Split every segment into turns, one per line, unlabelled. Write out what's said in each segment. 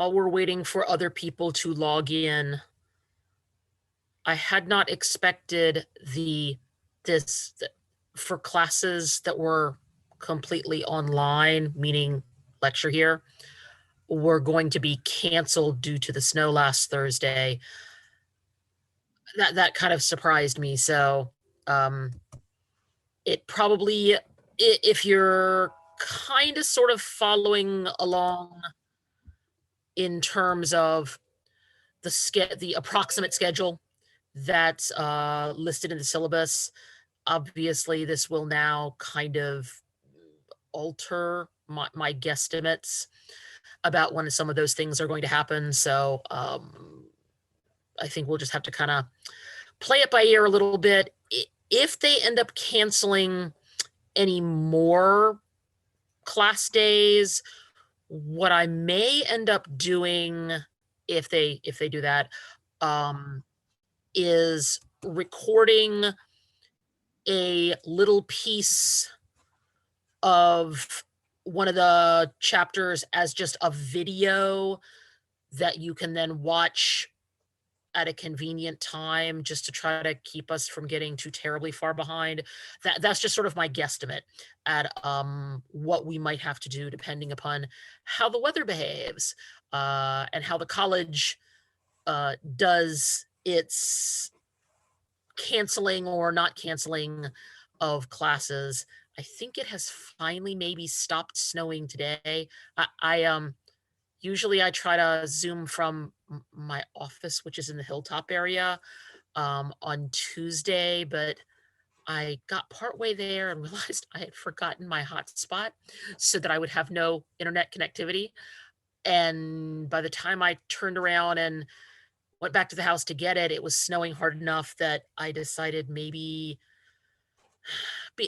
While we're waiting for other people to log in, I had not expected this for classes that were completely online, meaning lecture here, were going to be canceled due to the snow last Thursday. That kind of surprised me. So it probably, if you're kind of sort of following along in terms of the approximate schedule that's listed in the syllabus, obviously this will now kind of alter my guesstimates about when some of those things are going to happen. So I think we'll just have to kind of play it by ear a little bit. If they end up canceling any more class days, what I may end up doing if they do that is recording a little piece of one of the chapters as just a video that you can then watch at a convenient time, just to try to keep us from getting too terribly far behind. That's just sort of my guesstimate at what we might have to do depending upon how the weather behaves and how the college does its canceling or not canceling of classes. I think it has finally maybe stopped snowing today. I usually I try to Zoom from my office, which is in the Hilltop area, on Tuesday, but I got partway there and realized I had forgotten my hotspot so that I would have no internet connectivity. And by the time I turned around and went back to the house to get it, it was snowing hard enough that I decided maybe,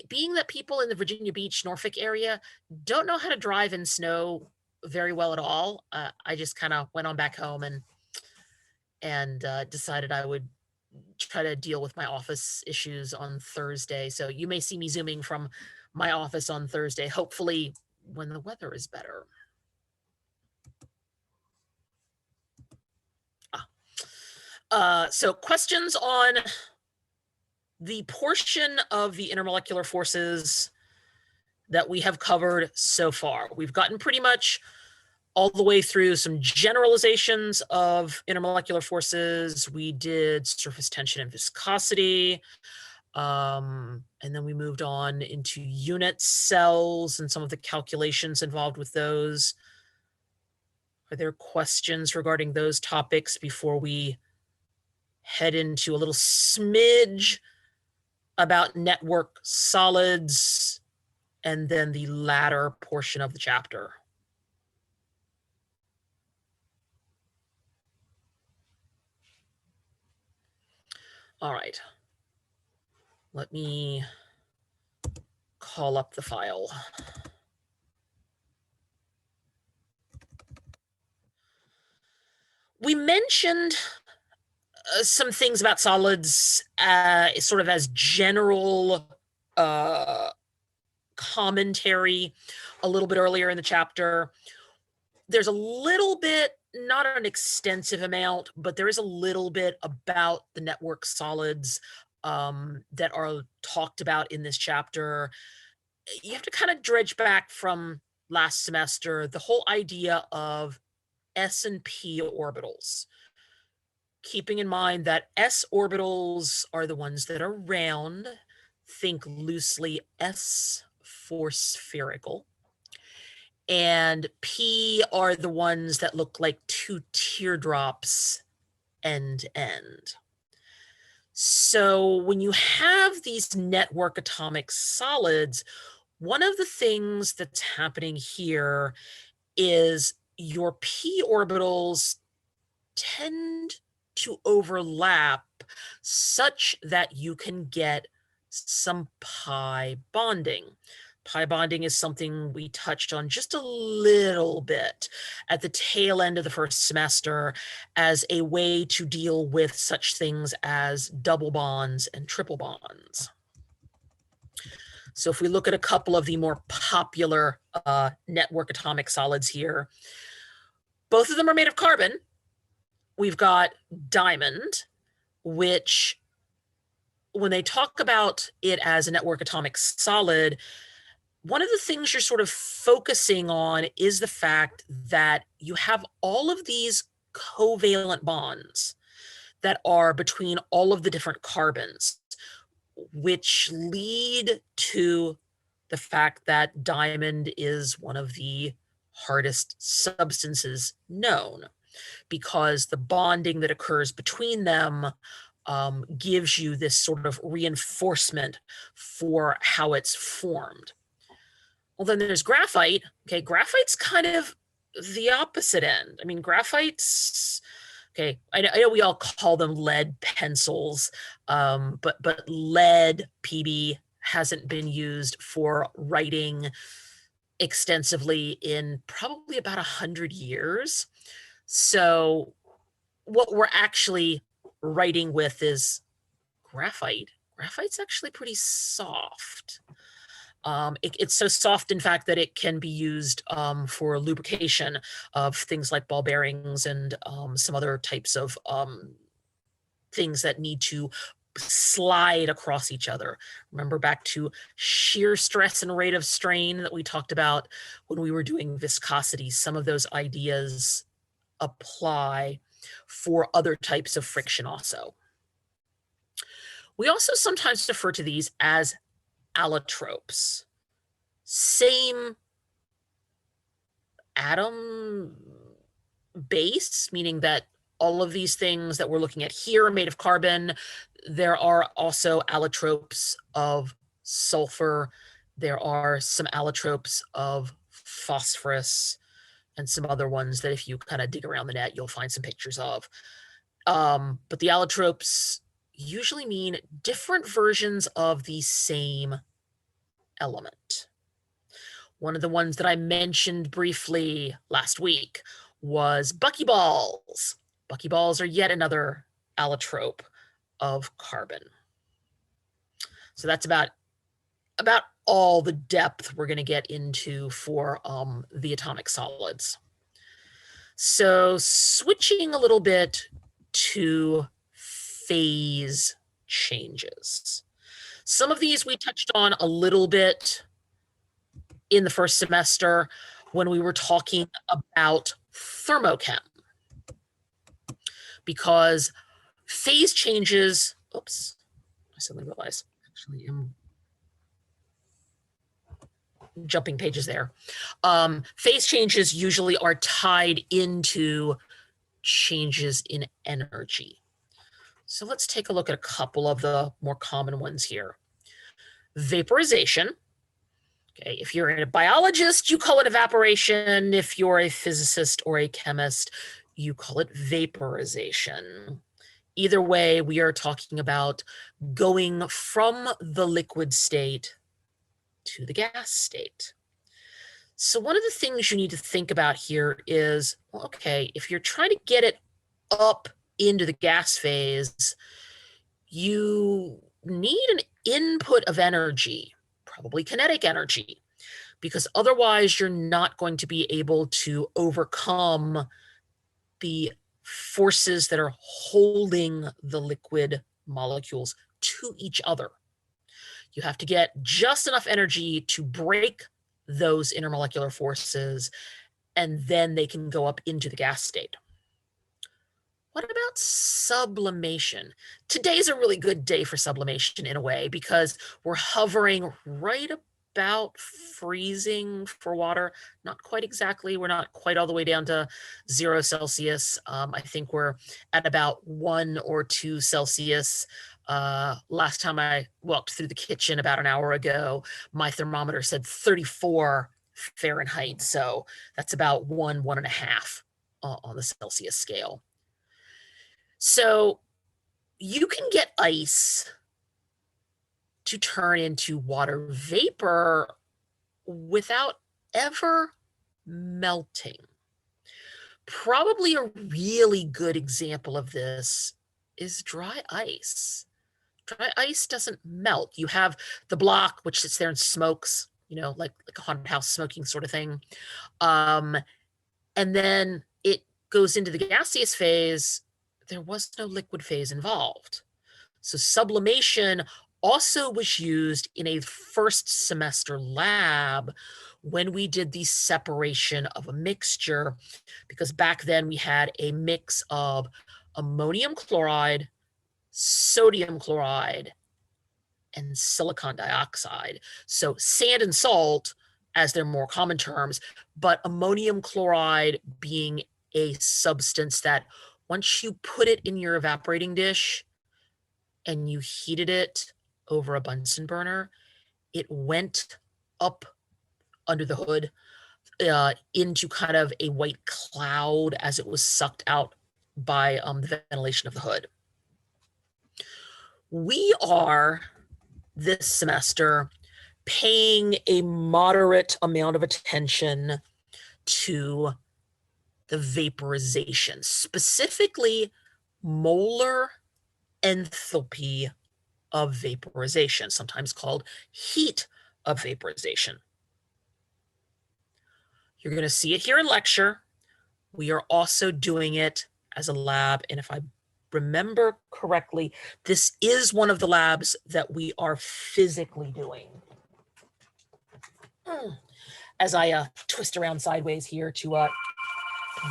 being that people in the Virginia Beach, Norfolk area don't know how to drive in snow very well at all, I just kind of went on back home and decided I would try to deal with my office issues on Thursday. So you may see me zooming from my office on Thursday, hopefully when the weather is better. So questions on the portion of the intermolecular forces that we have covered so far. We've gotten pretty much all the way through some generalizations of intermolecular forces. We did surface tension and viscosity. And then we moved on into unit cells and some of the calculations involved with those. Are there questions regarding those topics before we head into a little smidge about network solids and then the latter portion of the chapter? All right. Let me call up the file. We mentioned some things about solids sort of as general commentary a little bit earlier in the chapter. There's a little bit, not an extensive amount, but there is a little bit about the network solids that are talked about in this chapter. You have to kind of dredge back from last semester, the whole idea of S and P orbitals. Keeping in mind that S orbitals are the ones that are round, think loosely S for spherical, and P are the ones that look like two teardrops end to end. So when you have these network atomic solids, one of the things that's happening here is your P orbitals tend to overlap such that you can get some pi bonding. Pi bonding is something we touched on just a little bit at the tail end of the first semester as a way to deal with such things as double bonds and triple bonds. So if we look at a couple of the more popular network atomic solids here, Both of them are made of carbon. We've got diamond, which when they talk about it as a network atomic solid, one of the things you're sort of focusing on is the fact that you have all of these covalent bonds that are between all of the different carbons, which lead to the fact that diamond is one of the hardest substances known, because the bonding that occurs between them gives you this sort of reinforcement for how it's formed. Well, then there's graphite. Okay, graphite's kind of the opposite end. I mean, graphite's okay. I know we all call them lead pencils, but lead PB hasn't been used for writing extensively in probably about 100 years. So what we're actually writing with is graphite. Graphite's actually pretty soft. It's so soft, in fact, that it can be used for lubrication of things like ball bearings and some other types of things that need to slide across each other. Remember back to shear stress and rate of strain that we talked about when we were doing viscosity. Some of those ideas apply for other types of friction also. We also sometimes refer to these as allotropes. Same atom base, meaning that all of these things that we're looking at here are made of carbon. There are also allotropes of sulfur. There are some allotropes of phosphorus and some other ones that if you kind of dig around the net, you'll find some pictures of. But the allotropes usually mean different versions of the same element. One of the ones that I mentioned briefly last week was buckyballs. Buckyballs are yet another allotrope of carbon. So that's about all the depth we're going to get into for the atomic solids. So switching a little bit to phase changes. Some of these we touched on a little bit in the first semester when we were talking about thermochem, because phase changes, oops, I suddenly realized actually I'm jumping pages there. Phase changes usually are tied into changes in energy. So let's take a look at a couple of the more common ones here. Vaporization. Okay, if you're a biologist, you call it evaporation. If you're a physicist or a chemist, you call it vaporization. Either way, we are talking about going from the liquid state to the gas state. So one of the things you need to think about here is, well, okay, if you're trying to get it up into the gas phase, you need an input of energy, probably kinetic energy, because otherwise you're not going to be able to overcome the forces that are holding the liquid molecules to each other. You have to get just enough energy to break those intermolecular forces, and then they can go up into the gas state. What about sublimation? Today's a really good day for sublimation in a way, because we're hovering right about freezing for water. Not quite exactly. We're not quite all the way down to 0 Celsius. I think we're at about 1 or 2 Celsius. Last time I walked through the kitchen about an hour ago, my thermometer said 34 Fahrenheit. So that's about 1.5 on the Celsius scale. So you can get ice to turn into water vapor without ever melting. Probably a really good example of this is dry ice. Dry ice doesn't melt. You have the block, which sits there and smokes, like a haunted house smoking sort of thing. And then it goes into the gaseous phase, there was no liquid phase involved. So sublimation also was used in a first semester lab when we did the separation of a mixture, because back then we had a mix of ammonium chloride, sodium chloride, and silicon dioxide. So sand and salt, as they're more common terms, but ammonium chloride being a substance that once you put it in your evaporating dish and you heated it over a Bunsen burner, it went up under the hood into kind of a white cloud as it was sucked out by the ventilation of the hood. We are this semester paying a moderate amount of attention to the vaporization, specifically molar enthalpy of vaporization, sometimes called heat of vaporization. You're going to see it here in lecture. We are also doing it as a lab, and if I remember correctly, this is one of the labs that we are physically doing. As I twist around sideways here to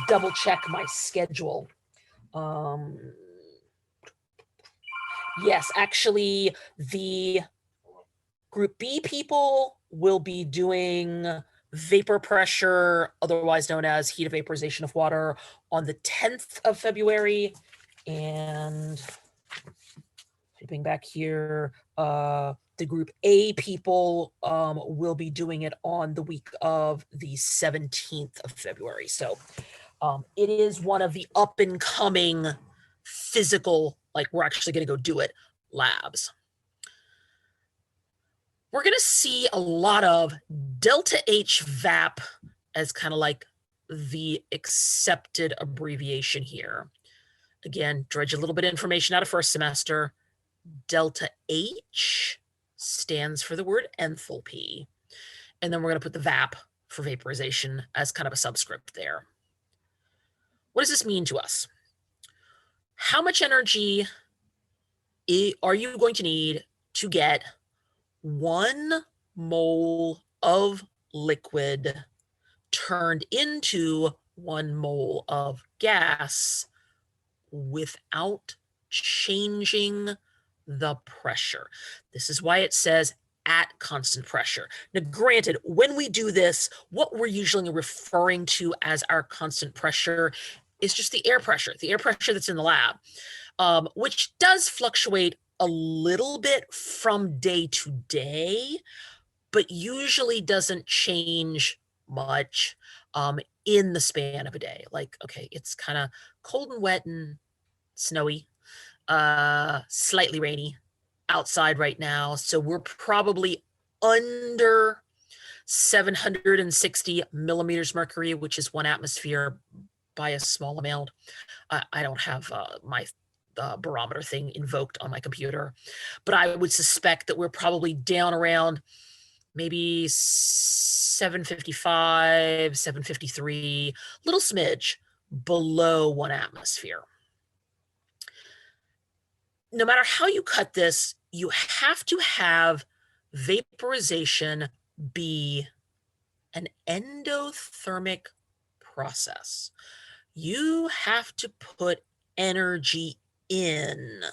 double check my schedule. Yes, actually, the Group B people will be doing vapor pressure, otherwise known as heat of vaporization of water, on the 10th of February. And flipping back here, the Group A people will be doing it on the week of the 17th of February. So it is one of the up and coming physical, like we're actually going to go do it, labs. We're going to see a lot of delta H VAP as kind of like the accepted abbreviation here. Again, dredge a little bit of information out of first semester. Delta H stands for the word enthalpy. And then we're going to put the VAP for vaporization as kind of a subscript there. What does this mean to us? How much energy are you going to need to get 1 mole of liquid turned into 1 mole of gas without changing the pressure? This is why it says at constant pressure. Now, granted, when we do this, what we're usually referring to as our constant pressure is just the air pressure that's in the lab, which does fluctuate a little bit from day to day, but usually doesn't change much in the span of a day. Like, okay, it's kind of cold and wet and snowy, slightly rainy outside right now. So we're probably under 760 millimeters mercury, which is 1 atmosphere by a small amount. I don't have my barometer thing invoked on my computer, but I would suspect that we're probably down around maybe 755, 753, little smidge below 1 atmosphere. No matter how you cut this, you have to have vaporization be an endothermic process. You have to put energy in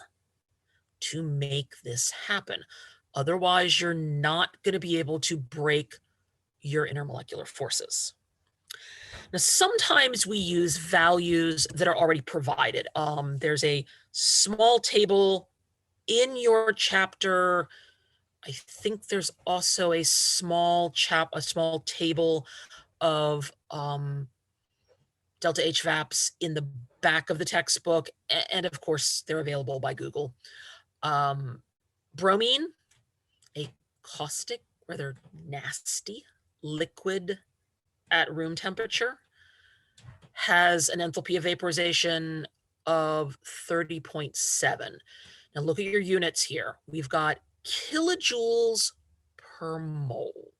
to make this happen. Otherwise, you're not going to be able to break your intermolecular forces. Now, sometimes we use values that are already provided. There's a small table in your chapter. I think there's also a small table of delta H VAPs in the back of the textbook, and of course, they're available by Google. Bromine, a caustic, rather nasty liquid at room temperature, has an enthalpy of vaporization of 30.7. Now look at your units here. We've got kilojoules per mole.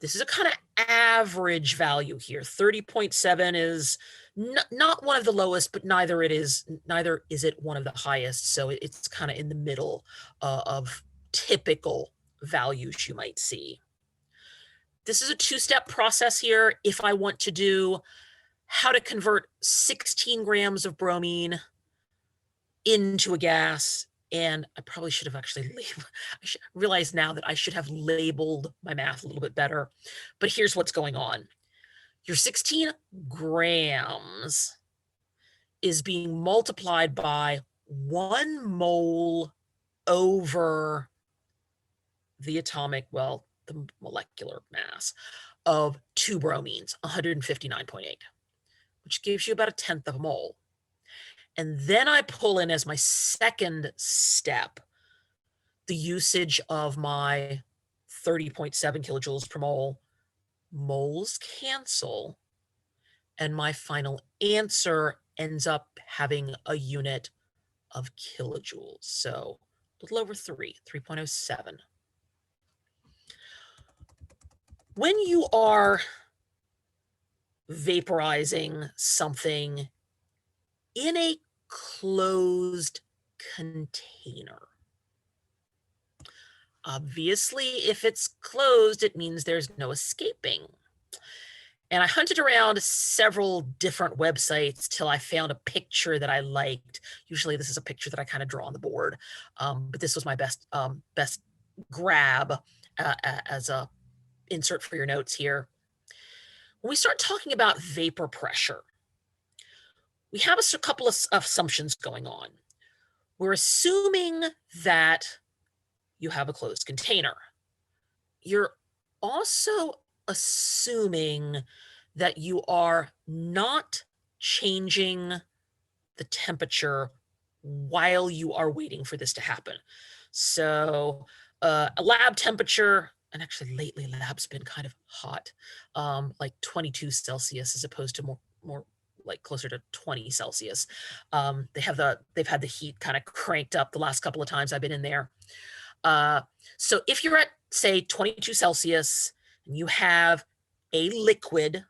This is a kind of average value here. 30.7 is Not one of the lowest, but neither is it one of the highest. So it's kind of in the middle of typical values you might see. This is a two-step process here. If I want to do how to convert 16 grams of bromine into a gas, and I probably should have actually labeled, I should realize now that I should have labeled my math a little bit better. But here's what's going on. Your 16 grams is being multiplied by 1 mole over the atomic, well, the molecular mass of 2 bromines, 159.8, which gives you about a tenth of a mole. And then I pull in as my second step the usage of my 30.7 kilojoules per mole. Moles cancel, and my final answer ends up having a unit of kilojoules. So a little over 3.07. When you are vaporizing something in a closed container, obviously, if it's closed, it means there's no escaping. And I hunted around several different websites till I found a picture that I liked. Usually this is a picture that I kind of draw on the board, but this was my best grab as a insert for your notes here. When we start talking about vapor pressure, we have a couple of assumptions going on. We're assuming that you have a closed container. You're also assuming that you are not changing the temperature while you are waiting for this to happen. So a lab temperature, and actually lately lab's been kind of hot, like 22 Celsius as opposed to more like closer to 20 Celsius. They've had the heat kind of cranked up the last couple of times I've been in there. So if you're at, say, 22 Celsius and you have a liquid,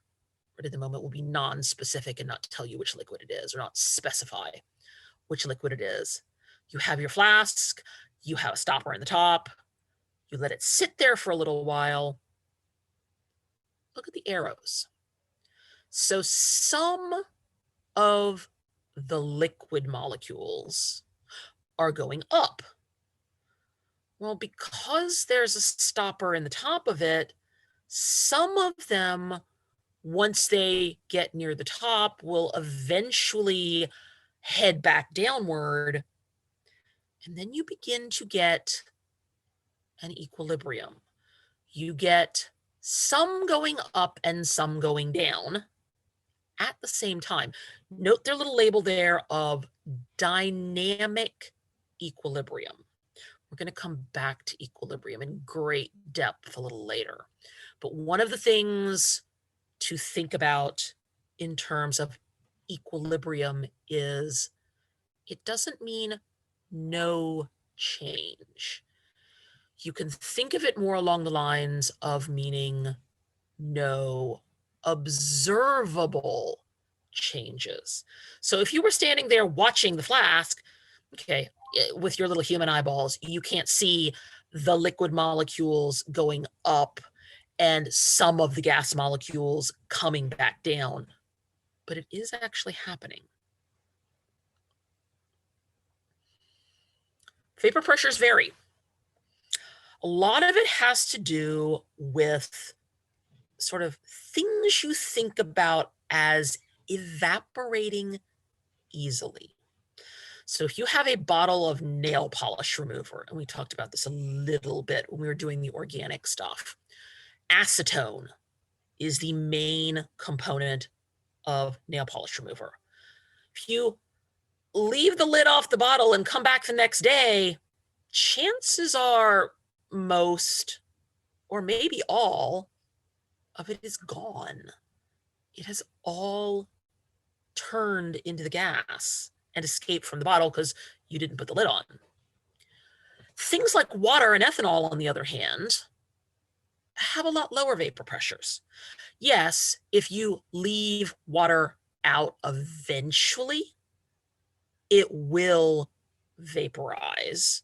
but at the moment will be non-specific and not tell you which liquid it is, or not specify which liquid it is. You have your flask, you have a stopper in the top, you let it sit there for a little while. Look at the arrows. So some of the liquid molecules are going up. Well, because there's a stopper in the top of it, some of them, once they get near the top, will eventually head back downward. And then you begin to get an equilibrium. You get some going up and some going down at the same time. Note their little label there of dynamic equilibrium. We're going to come back to equilibrium in great depth a little later. But one of the things to think about in terms of equilibrium is it doesn't mean no change. You can think of it more along the lines of meaning no observable changes. So if you were standing there watching the flask, okay, with your little human eyeballs, you can't see the liquid molecules going up and some of the gas molecules coming back down, but it is actually happening. Vapor pressures vary. A lot of it has to do with sort of things you think about as evaporating easily. So if you have a bottle of nail polish remover, and we talked about this a little bit when we were doing the organic stuff, acetone is the main component of nail polish remover. If you leave the lid off the bottle and come back the next day, chances are most, or maybe all, of it is gone. It has all turned into the gas and escaped from the bottle because you didn't put the lid on. Things like water and ethanol, on the other hand, have a lot lower vapor pressures. Yes, if you leave water out eventually, it will vaporize,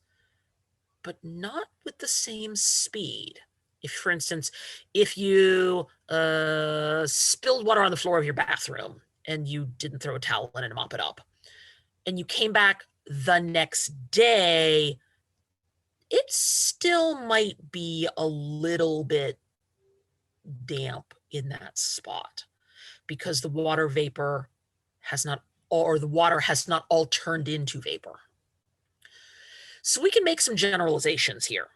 but not with the same speed. If, for instance, if you spilled water on the floor of your bathroom and you didn't throw a towel in and mop it up, and you came back the next day, it still might be a little bit damp in that spot because the water vapor has not, or the water has not all turned into vapor. So we can make some generalizations here.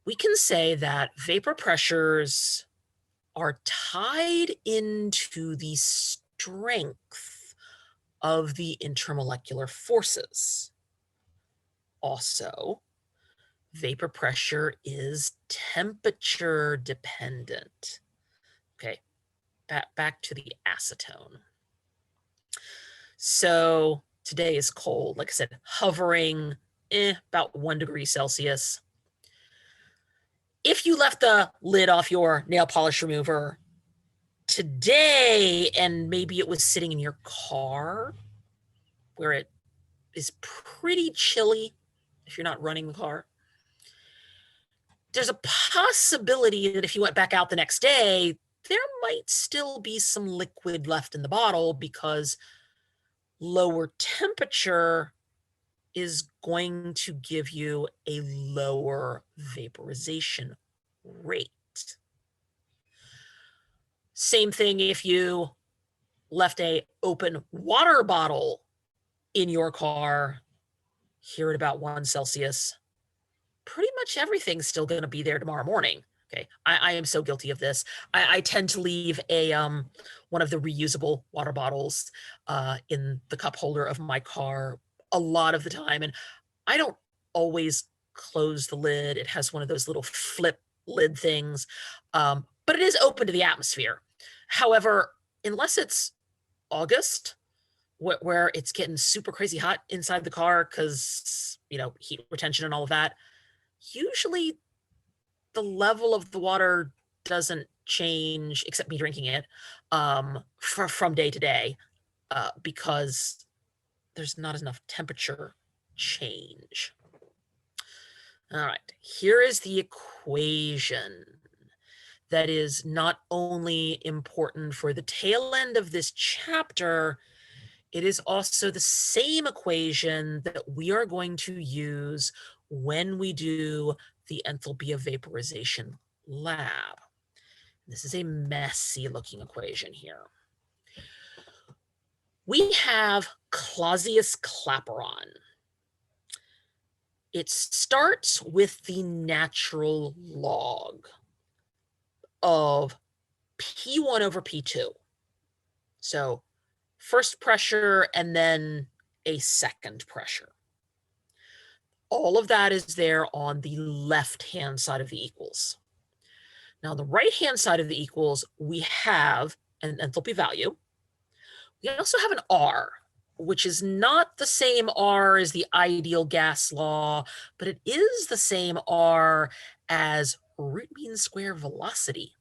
We can say that vapor pressures are tied into the strength of the intermolecular forces. Also, vapor pressure is temperature dependent. Okay, back to the acetone. So today is cold, like I said, hovering about 1 degree Celsius. If you left the lid off your nail polish remover today and maybe it was sitting in your car where it is pretty chilly if you're not running the car, there's a possibility that if you went back out the next day, there might still be some liquid left in the bottle because lower temperature is going to give you a lower vaporization rate. Same thing if you left a open water bottle in your car here at about 1 Celsius, pretty much everything's still going to be there tomorrow morning. Okay, I am so guilty of this. I tend to leave a one of the reusable water bottles in the cup holder of my car a lot of the time, and I don't always close the lid. It has one of those little flip lid things, but it is open to the atmosphere. However, unless it's August, where it's getting super crazy hot inside the car because, heat retention and all of that, usually the level of the water doesn't change, except me drinking it, from day to day, because there's not enough temperature change. All right, here is the equation that is not only important for the tail end of this chapter, it is also the same equation that we are going to use when we do the enthalpy of vaporization lab. This is a messy looking equation here. We have Clausius-Clapeyron. It starts with the natural log of P1 over P2. So first pressure and then a second pressure. All of that is there on the left-hand side of the equals. Now, on the right-hand side of the equals, we have an enthalpy value. We also have an R, which is not the same R as the ideal gas law, but it is the same R as root mean square velocity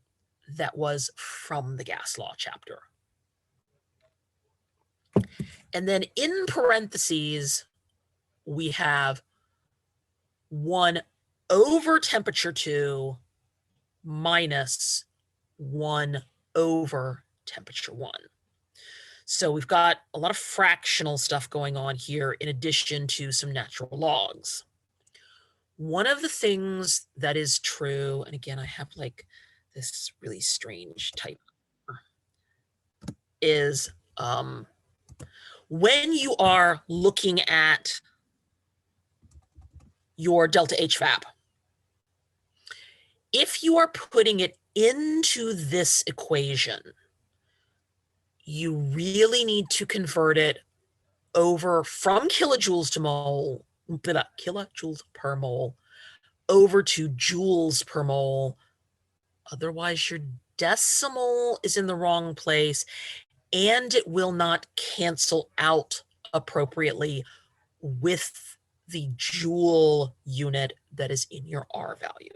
that was from the gas law chapter. And then in parentheses, we have 1 over temperature 2 minus 1 over temperature 1. So we've got a lot of fractional stuff going on here in addition to some natural logs. One of the things that is true, and again, I have like this really strange type, is when you are looking at your delta HVAP, if you are putting it into this equation, you really need to convert it over from kilojoules to mole, kilojoules per mole, over to joules per mole. Otherwise, your decimal is in the wrong place and it will not cancel out appropriately with the joule unit that is in your R value.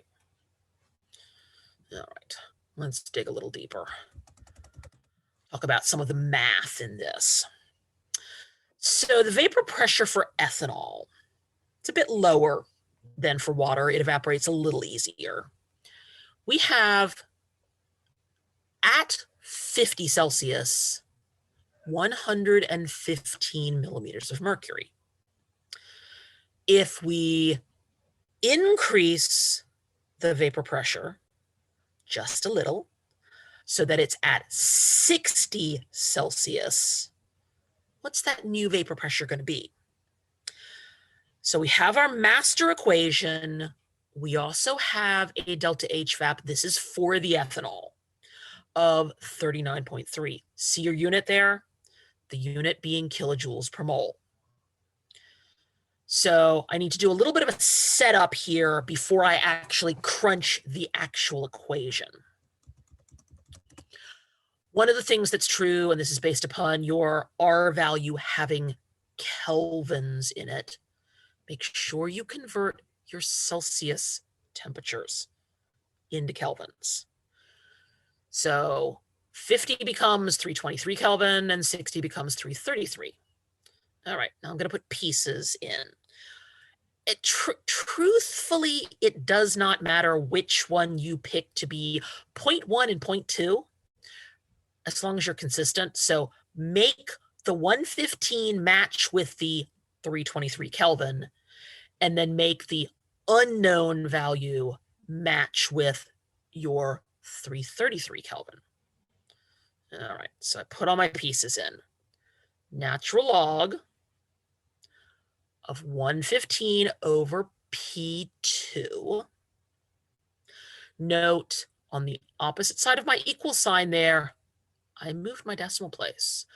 All right, let's dig a little deeper. talk about some of the math in this. So the vapor pressure for ethanol, it's a bit lower than for water. It evaporates a little easier. We have at 50 Celsius, 115 millimeters of mercury. If we increase the vapor pressure just a little so that it's at 60 Celsius, what's that new vapor pressure going to be? So we have our master equation. We also have a delta HVAP. This is for the ethanol of 39.3. See your unit there? The unit being kilojoules per mole. So I need to do a little bit of a setup here before I actually crunch the actual equation. One of the things that's true, and this is based upon your R value having kelvins in it, make sure you convert your Celsius temperatures into kelvins. So 50 becomes 323 Kelvin and 60 becomes 333. All right, now I'm going to put pieces in. Truthfully, it does not matter which one you pick to be 0.1 and 0.2, as long as you're consistent. So make the 115 match with the 323 Kelvin, and then make the unknown value match with your 333 Kelvin. All right, so I put all my pieces in. Natural log of 115 over P2. Note, on the opposite side of my equal sign there, I moved my decimal place.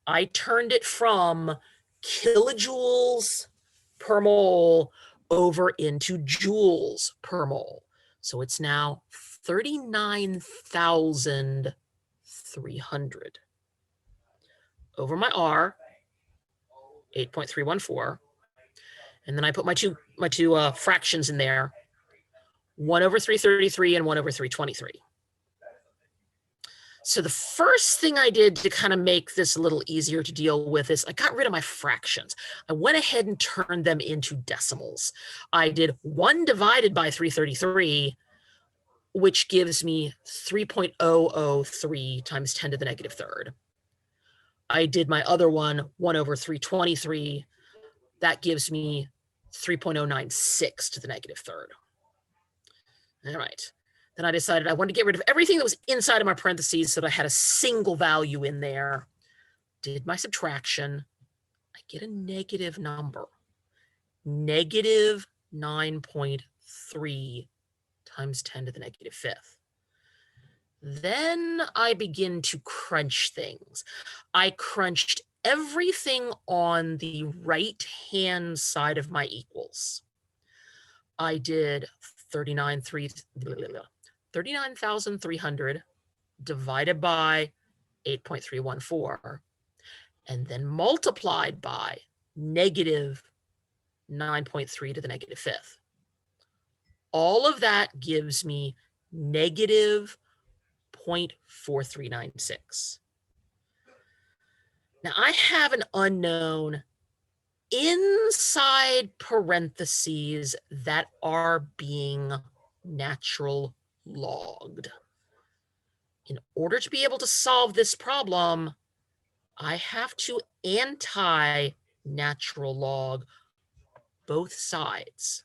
I turned it from kilojoules per mole over into joules per mole. So it's now 39,300 over my R, 8.314. And then I put my two fractions in there, 1 over 333 and 1 over 323. So the first thing I did to kind of make this a little easier to deal with is I got rid of my fractions. I went ahead and turned them into decimals. I did 1 divided by 333, which gives me 3.003 times 10 to the negative third. I did my other one, 1 over 323. That gives me 3.096 to the negative third. All right. Then I decided I wanted to get rid of everything that was inside of my parentheses so that I had a single value in there. Did my subtraction. I get a negative number. Negative 9.3 times 10 to the negative fifth. Then I begin to crunch things. I crunched everything on the right-hand side of my equals. I did 39,300 divided by 8.314, and then multiplied by negative 9.3 to the negative fifth. All of that gives me negative 0.4396. Now I have an unknown inside parentheses that are being natural logged. In order to be able to solve this problem, I have to anti-natural log both sides.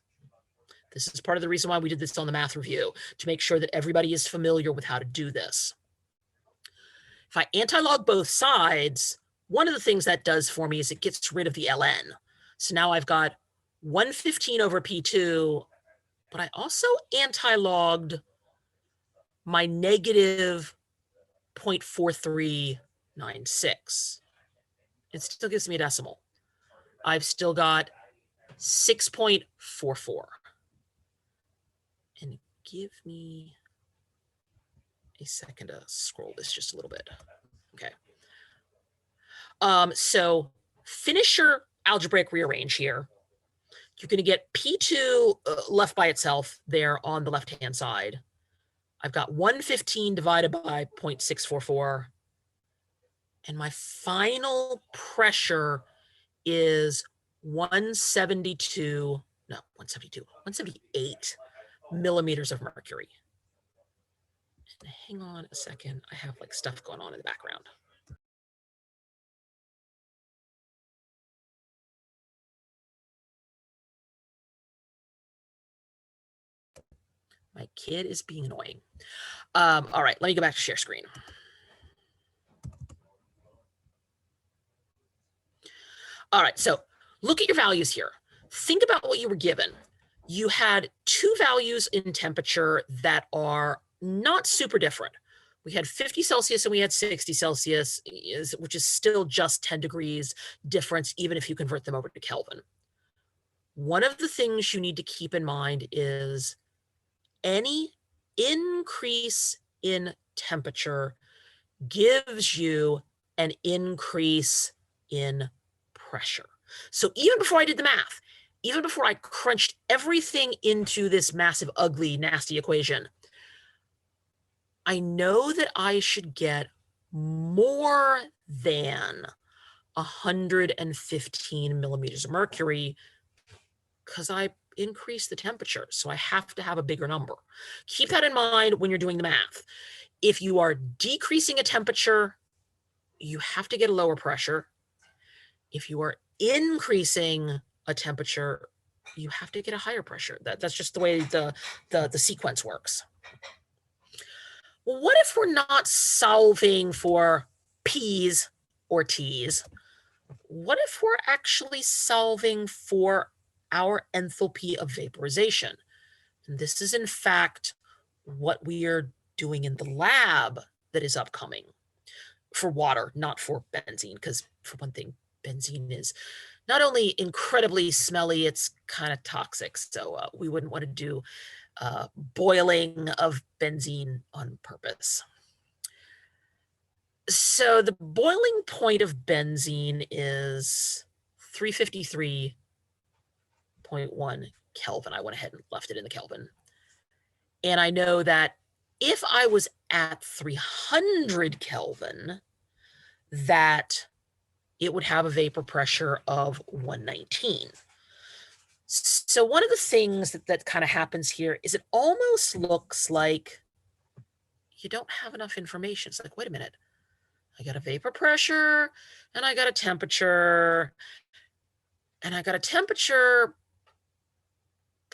This is part of the reason why we did this on the math review, to make sure that everybody is familiar with how to do this. If I anti-log both sides, one of the things that does for me is it gets rid of the ln. So now I've got 115 over P2, but I also anti-logged my negative 0.4396. It still gives me a decimal. I've still got 6.44. And give me a second to scroll this just a little bit. Okay. So finish your algebraic rearrange here. You're going to get P2 left by itself there on the left-hand side. I've got 115 divided by 0.644. And my final pressure is 178 millimeters of mercury. And hang on a second. I have like stuff going on in the background. My kid is being annoying. All right, let me go back to share screen. All right, so look at your values here. Think about what you were given. You had two values in temperature that are not super different. We had 50 Celsius and we had 60 Celsius, which is still just 10 degrees difference, even if you convert them over to Kelvin. One of the things you need to keep in mind is any increase in temperature gives you an increase in pressure. So even before I did the math, even before I crunched everything into this massive, ugly, nasty equation, I know that I should get more than 115 millimeters of mercury because I increased the temperature. So I have to have a bigger number. Keep that in mind when you're doing the math. If you are decreasing a temperature, you have to get a lower pressure. If you are increasing a temperature, you have to get a higher pressure. That's just the way the sequence works. Well, what if we're not solving for P's or T's? What if we're actually solving for our enthalpy of vaporization? And this is, in fact, what we are doing in the lab that is upcoming for water, not for benzene, because for one thing, benzene is not only incredibly smelly, it's kind of toxic. So we wouldn't want to do boiling of benzene on purpose. So the boiling point of benzene is 353.1 Kelvin. I went ahead and left it in the Kelvin. And I know that if I was at 300 Kelvin, that it would have a vapor pressure of 119. So one of the things that kind of happens here is it almost looks like you don't have enough information. It's like, wait a minute, I got a vapor pressure and I got a temperature and I got a temperature,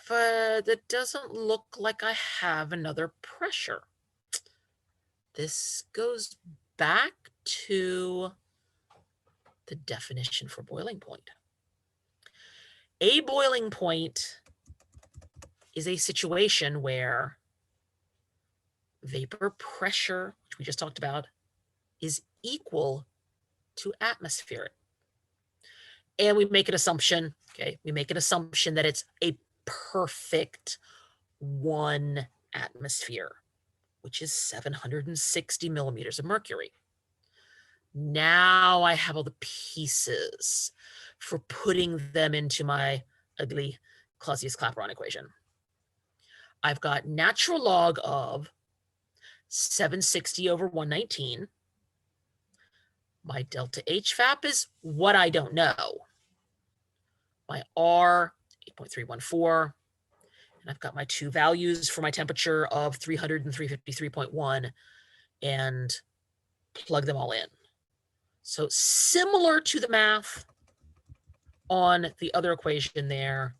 but it doesn't look like I have another pressure. This goes back to the definition for boiling point. A boiling point is a situation where vapor pressure, which we just talked about, is equal to atmospheric. And we make an assumption, okay? We make an assumption that it's a perfect 1 atmosphere, which is 760 millimeters of mercury. Now I have all the pieces for putting them into my ugly Clausius-Clapeyron equation. I've got natural log of 760 over 119. My delta HVAP is what I don't know. My R, 8.314. And I've got my two values for my temperature of 300 and 353.1 and plug them all in. So similar to the math on the other equation there,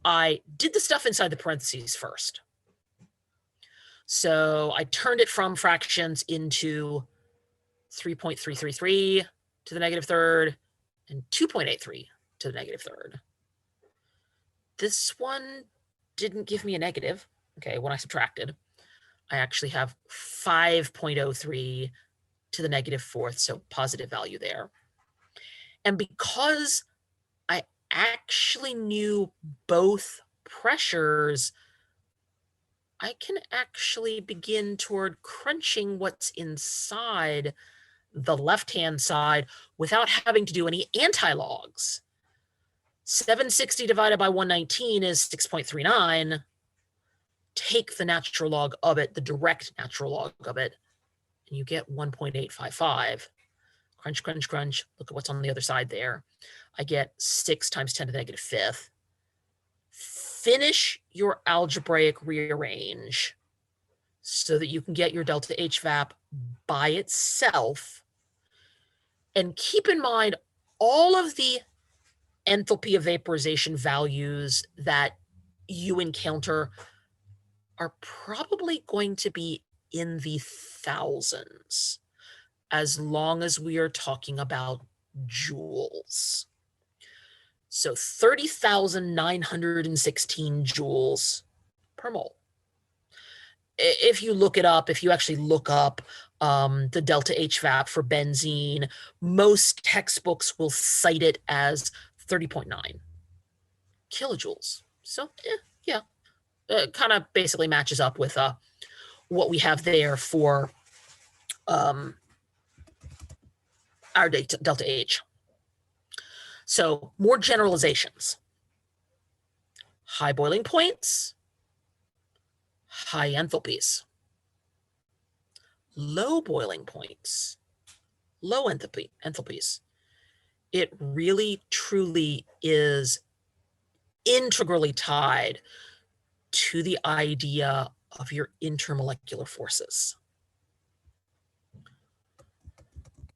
I did the stuff inside the parentheses first. So I turned it from fractions into 3.333 to the negative third and 2.83 to the negative third. This one didn't give me a negative, okay, when I subtracted. I actually have 5.03 to the negative fourth, so positive value there. And because I actually knew both pressures, I can actually begin toward crunching what's inside the left-hand side without having to do any anti-logs. 760 divided by 119 is 6.39. Take the natural log of it, the direct natural log of it, and you get 1.855. Crunch, crunch, crunch. Look at what's on the other side there. I get 6 times 10 to the negative fifth. Finish your algebraic rearrange so that you can get your delta HVAP by itself. And keep in mind all of the enthalpy of vaporization values that you encounter are probably going to be in the thousands, as long as we are talking about joules. So 30,916 joules per mole. If you look it up, if you actually look up the delta HVAP for benzene, most textbooks will cite it as 30.9 kilojoules. So yeah, kind of basically matches up with what we have there for our delta H. So more generalizations. High boiling points, high enthalpies. Low boiling points, low enthalpies. It really, truly is integrally tied to the idea of your intermolecular forces.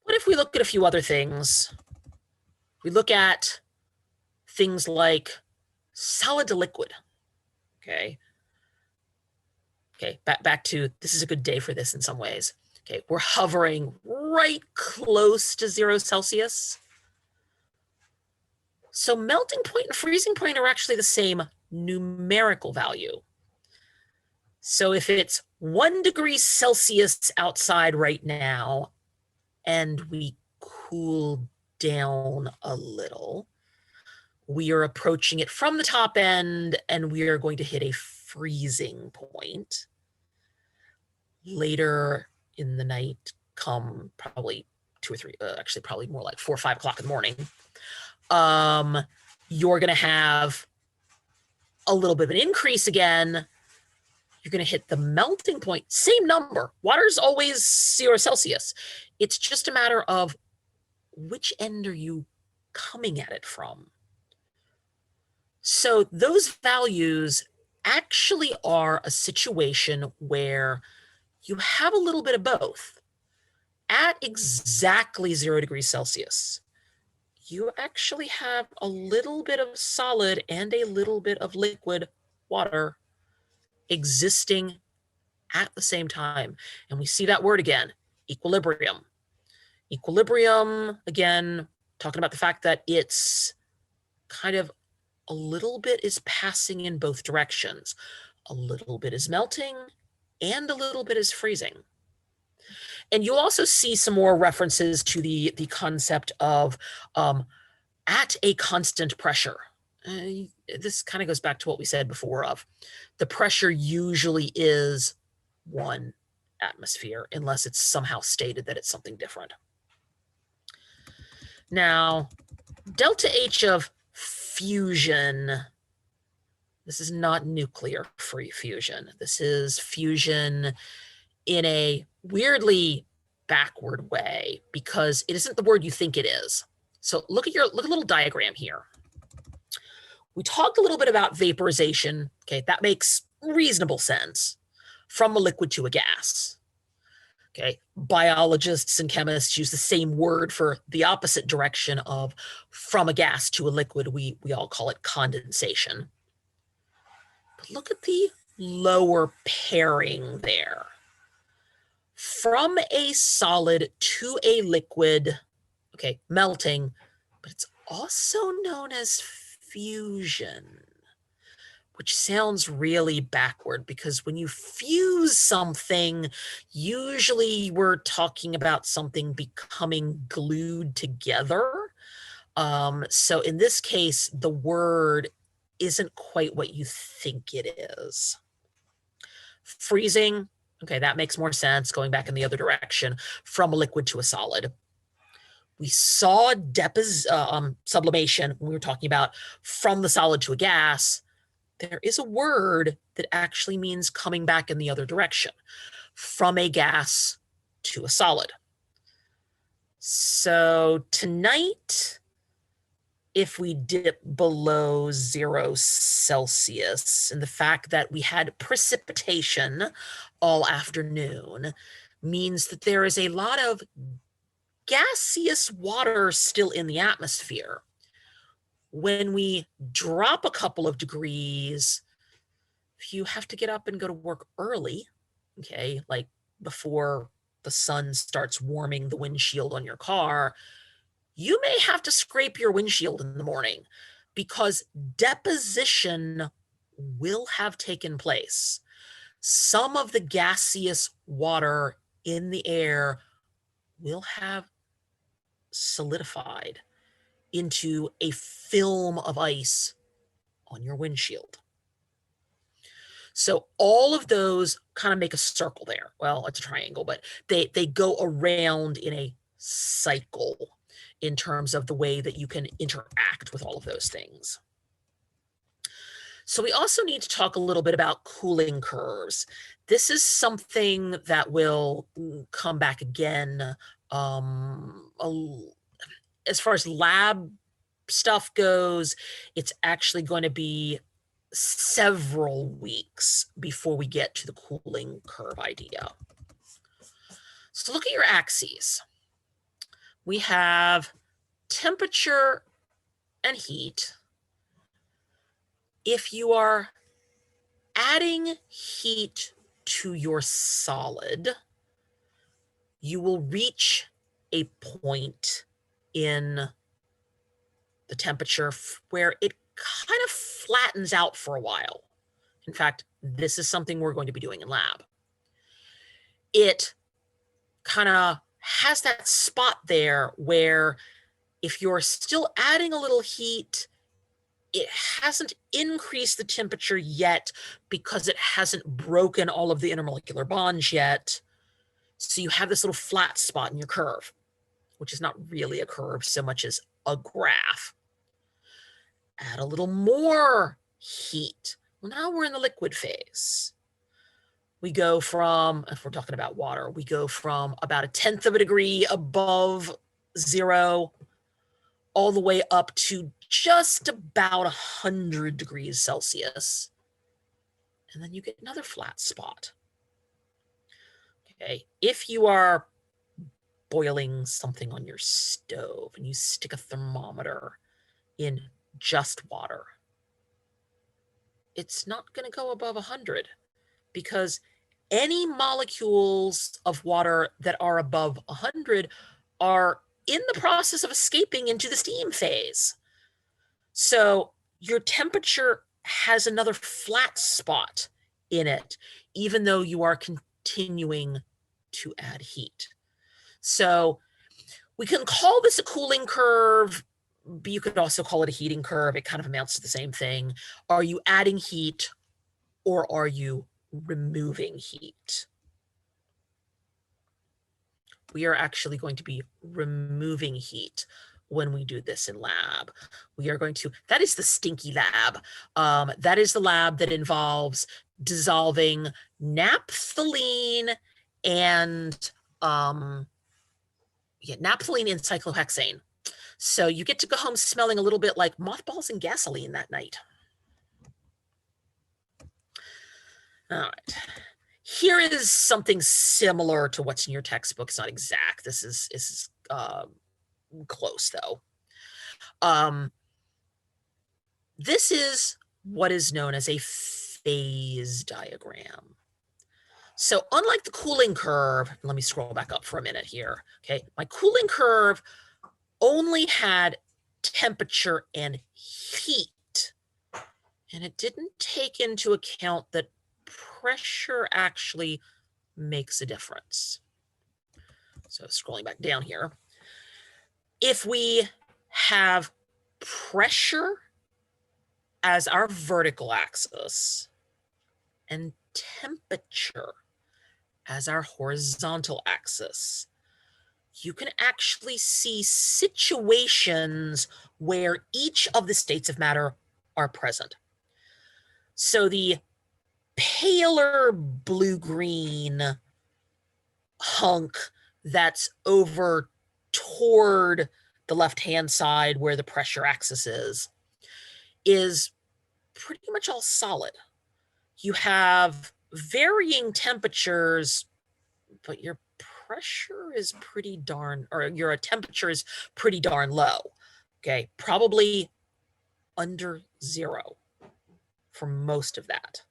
What if we look at a few other things? We look at things like solid to liquid, okay? Okay, back to, this is a good day for this in some ways. Okay, we're hovering right close to 0 Celsius. So melting point and freezing point are actually the same numerical value. So if it's 1 degree Celsius outside right now, and we cool down a little, we are approaching it from the top end, and we are going to hit a freezing point. Later in the night, come probably 2 or 3, actually probably more like 4 or 5 o'clock in the morning, you're going to have a little bit of an increase again. You're going to hit the melting point, same number. Water's always 0 Celsius. It's just a matter of which end are you coming at it from. So those values actually are a situation where you have a little bit of both. At exactly 0 degrees Celsius, you actually have a little bit of solid and a little bit of liquid water existing at the same time. And we see that word again, equilibrium. Equilibrium, again, talking about the fact that it's kind of a little bit is passing in both directions. A little bit is melting and a little bit is freezing. And you'll also see some more references to the concept of at a constant pressure. This kind of goes back to what we said before of the pressure usually is 1 atmosphere unless it's somehow stated that it's something different. Now, delta H of fusion, this is not nuclear free fusion. This is fusion in a weirdly backward way because it isn't the word you think it is. So look at a little diagram here. We talked a little bit about vaporization. Okay, that makes reasonable sense from a liquid to a gas. Okay, biologists and chemists use the same word for the opposite direction of from a gas to a liquid. We all call it condensation. But look at the lower pairing there. From a solid to a liquid, okay, melting, but it's also known as fusion, which sounds really backward because when you fuse something, usually we're talking about something becoming glued together. So in this case, the word isn't quite what you think it is. Freezing, okay, that makes more sense, going back in the other direction, from a liquid to a solid. We saw sublimation when we were talking about from the solid to a gas. There is a word that actually means coming back in the other direction, from a gas to a solid. So tonight, if we dip below 0 Celsius, and the fact that we had precipitation all afternoon means that there is a lot of gaseous water still in the atmosphere. When we drop a couple of degrees, if you have to get up and go to work early, okay, like before the sun starts warming the windshield on your car, you may have to scrape your windshield in the morning because deposition will have taken place. Some of the gaseous water in the air will have solidified into a film of ice on your windshield. So all of those kind of make a circle there. Well, it's a triangle, but they go around in a cycle in terms of the way that you can interact with all of those things. So we also need to talk a little bit about cooling curves. This is something that will come back again. As far as lab stuff goes, it's actually going to be several weeks before we get to the cooling curve idea. So look at your axes. We have temperature and heat. If you are adding heat to your solid, you will reach a point in the temperature where it kind of flattens out for a while. In fact, this is something we're going to be doing in lab. It kind of has that spot there where if you're still adding a little heat, it hasn't increased the temperature yet because it hasn't broken all of the intermolecular bonds yet. So you have this little flat spot in your curve, which is not really a curve so much as a graph. Add a little more heat. Well, now we're in the liquid phase. We go from, if we're talking about water, we go from about 1/10 of a degree above 0 all the way up to just about 100 degrees Celsius. And then you get another flat spot. Okay, if you are boiling something on your stove and you stick a thermometer in just water, it's not going to go above 100 because any molecules of water that are above 100 are in the process of escaping into the steam phase. So your temperature has another flat spot in it, even though you are continuing to add heat. So we can call this a cooling curve, but you could also call it a heating curve. It kind of amounts to the same thing. Are you adding heat or are you removing heat? We are actually going to be removing heat when we do this in lab. We are going to, that is the stinky lab. That is the lab that involves dissolving naphthalene and naphthalene and cyclohexane. So you get to go home smelling a little bit like mothballs and gasoline that night. All right. Here is something similar to what's in your textbook. It's not exact. This is close though. This is what is known as a phase diagram. So unlike the cooling curve, let me scroll back up for a minute here. Okay, my cooling curve only had temperature and heat, and it didn't take into account that pressure actually makes a difference. So scrolling back down here, if we have pressure as our vertical axis and temperature as our horizontal axis, you can actually see situations where each of the states of matter are present. So the paler blue-green hunk that's over toward the left-hand side where the pressure axis is pretty much all solid. You have varying temperatures, but your pressure is pretty darn, or your temperature is pretty darn low. Okay, probably under 0 for most of that,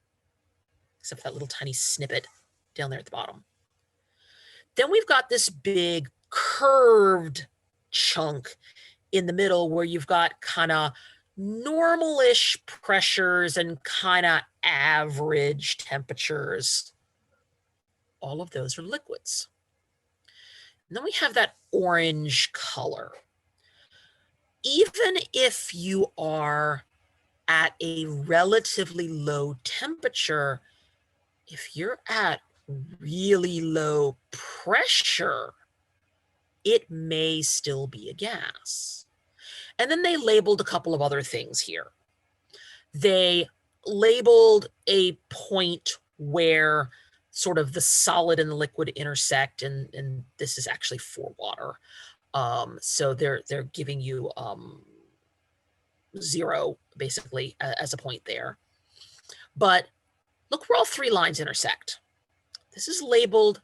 except for that little tiny snippet down there at the bottom. Then we've got this big curved chunk in the middle where you've got kind of normal-ish pressures and kind of average temperatures. All of those are liquids. And then we have that orange color. Even if you are at a relatively low temperature, if you're at really low pressure, it may still be a gas. And then they labeled a couple of other things here. They labeled a point where sort of the solid and the liquid intersect, and this is actually for water. So they're giving you 0 basically as a point there. But look where all 3 lines intersect. This is labeled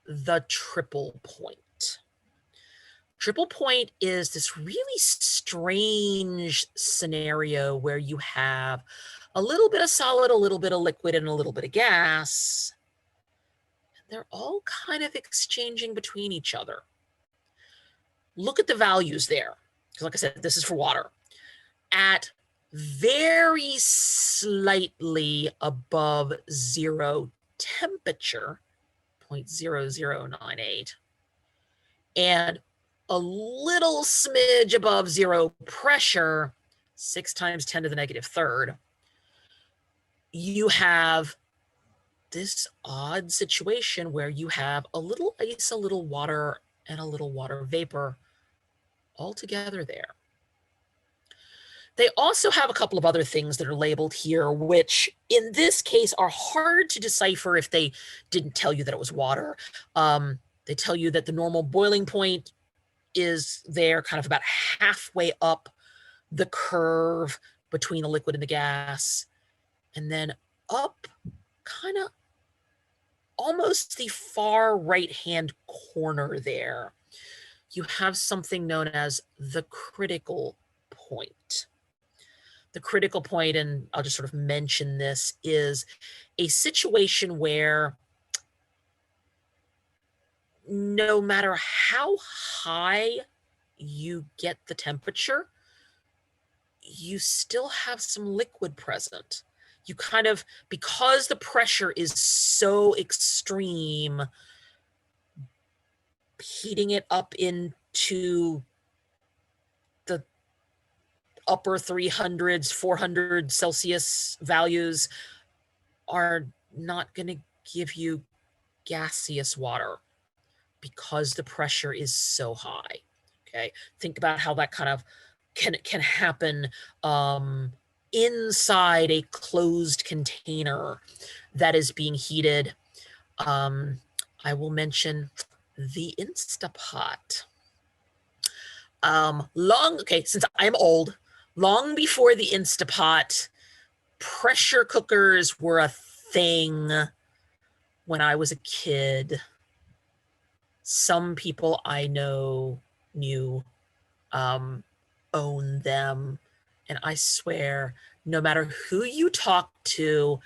the triple point. Triple point is this really strange scenario where you have a little bit of solid, a little bit of liquid, and a little bit of gas. And they're all kind of exchanging between each other. Look at the values there, because like I said, this is for water. At very slightly above 0 temperature, 0.0098, and a little smidge above 0 pressure, 6 times 10 to the negative third, you have this odd situation where you have a little ice, a little water, and a little water vapor all together there. They also have a couple of other things that are labeled here, which in this case are hard to decipher if they didn't tell you that it was water. They tell you that the normal boiling point is there kind of about halfway up the curve between the liquid and the gas, and then up kind of almost the far right-hand corner there, you have something known as the critical point. The critical point, and I'll just sort of mention this, is a situation where no matter how high you get the temperature, you still have some liquid present. You kind of, because the pressure is so extreme, heating it up into the upper 300s, 400 Celsius values are not going to give you gaseous water because the pressure is so high. Okay, think about how that kind of can happen inside a closed container that is being heated. I will mention the Instapot. Since I'm old, long before the Instapot, pressure cookers were a thing when I was a kid. Some people I knew own them. And I swear, no matter who you talk to,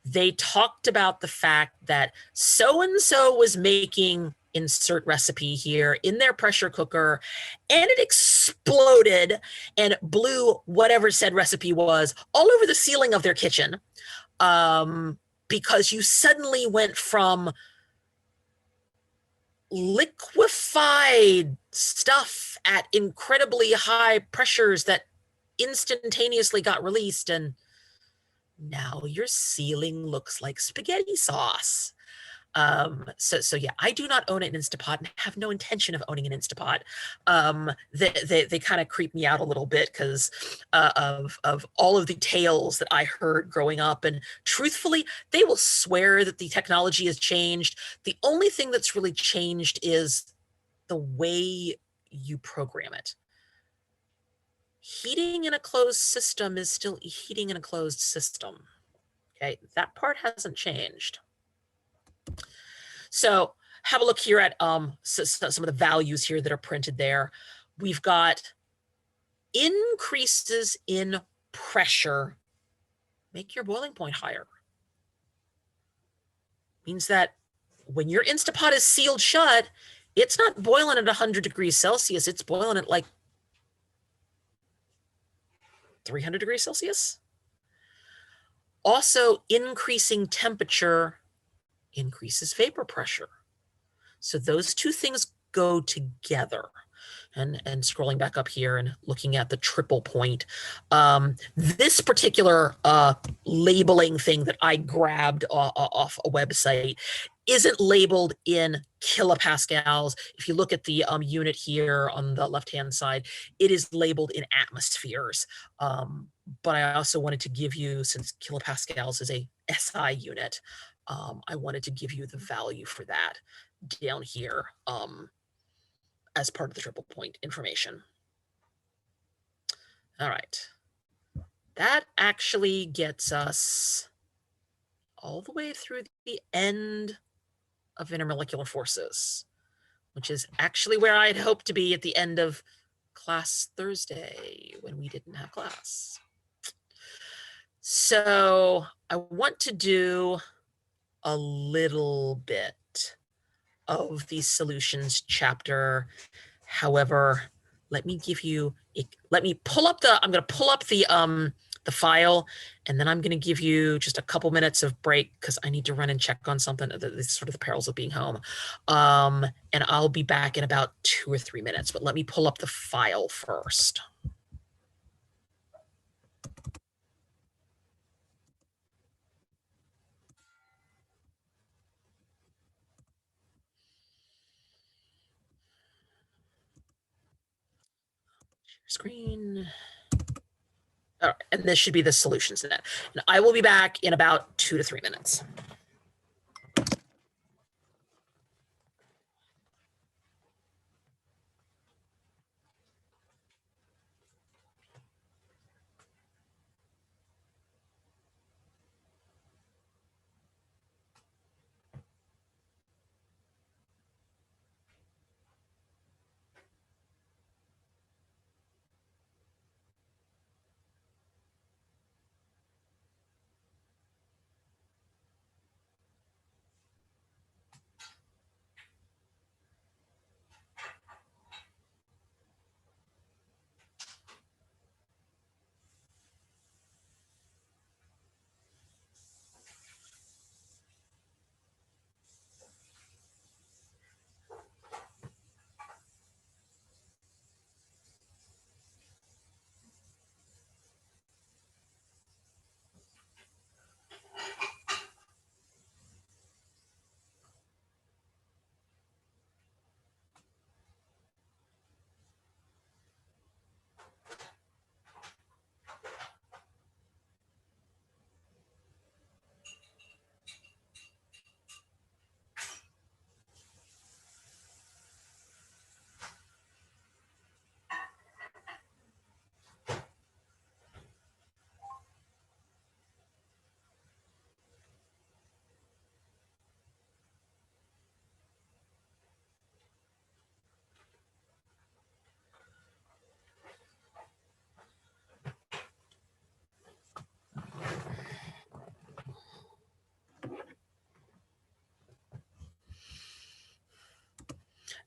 they talked about the fact that so-and-so was making insert recipe here in their pressure cooker, and it exploded and blew whatever said recipe was all over the ceiling of their kitchen, because you suddenly went from liquefied stuff at incredibly high pressures that instantaneously got released, and now your ceiling looks like spaghetti sauce. So yeah, I do not own an Instapot and have no intention of owning an Instapot. They kind of creep me out a little bit because of all of the tales that I heard growing up. And truthfully, they will swear that the technology has changed. The only thing that's really changed is the way you program it. Heating in a closed system is still heating in a closed system. Okay, that part hasn't changed. So have a look here at some of the values here that are printed there. We've got increases in pressure make your boiling point higher. Means that when your Instapot is sealed shut, it's not boiling at 100 degrees Celsius. It's boiling at like 300 degrees Celsius. Also, increasing temperature increases vapor pressure. So those two things go together. And scrolling back up here and looking at the triple point. This particular labeling thing that I grabbed off a website isn't labeled in kilopascals. If you look at the unit here on the left-hand side, it is labeled in atmospheres. But I also wanted to give you, since kilopascals is a SI unit, I wanted to give you the value for that down here as part of the triple point information. All right. That actually gets us all the way through the end of intermolecular forces, which is actually where I'd hoped to be at the end of class Thursday when we didn't have class. So I want to do a little bit of the solutions chapter. However, let me pull up I'm going to pull up the file, and then I'm going to give you just a couple minutes of break because I need to run and check on something. It's sort of the perils of being home. And I'll be back in about 2 or 3 minutes, but let me pull up the file first. Screen. All right, and this should be the solutions net. And I will be back in about 2 to 3 minutes.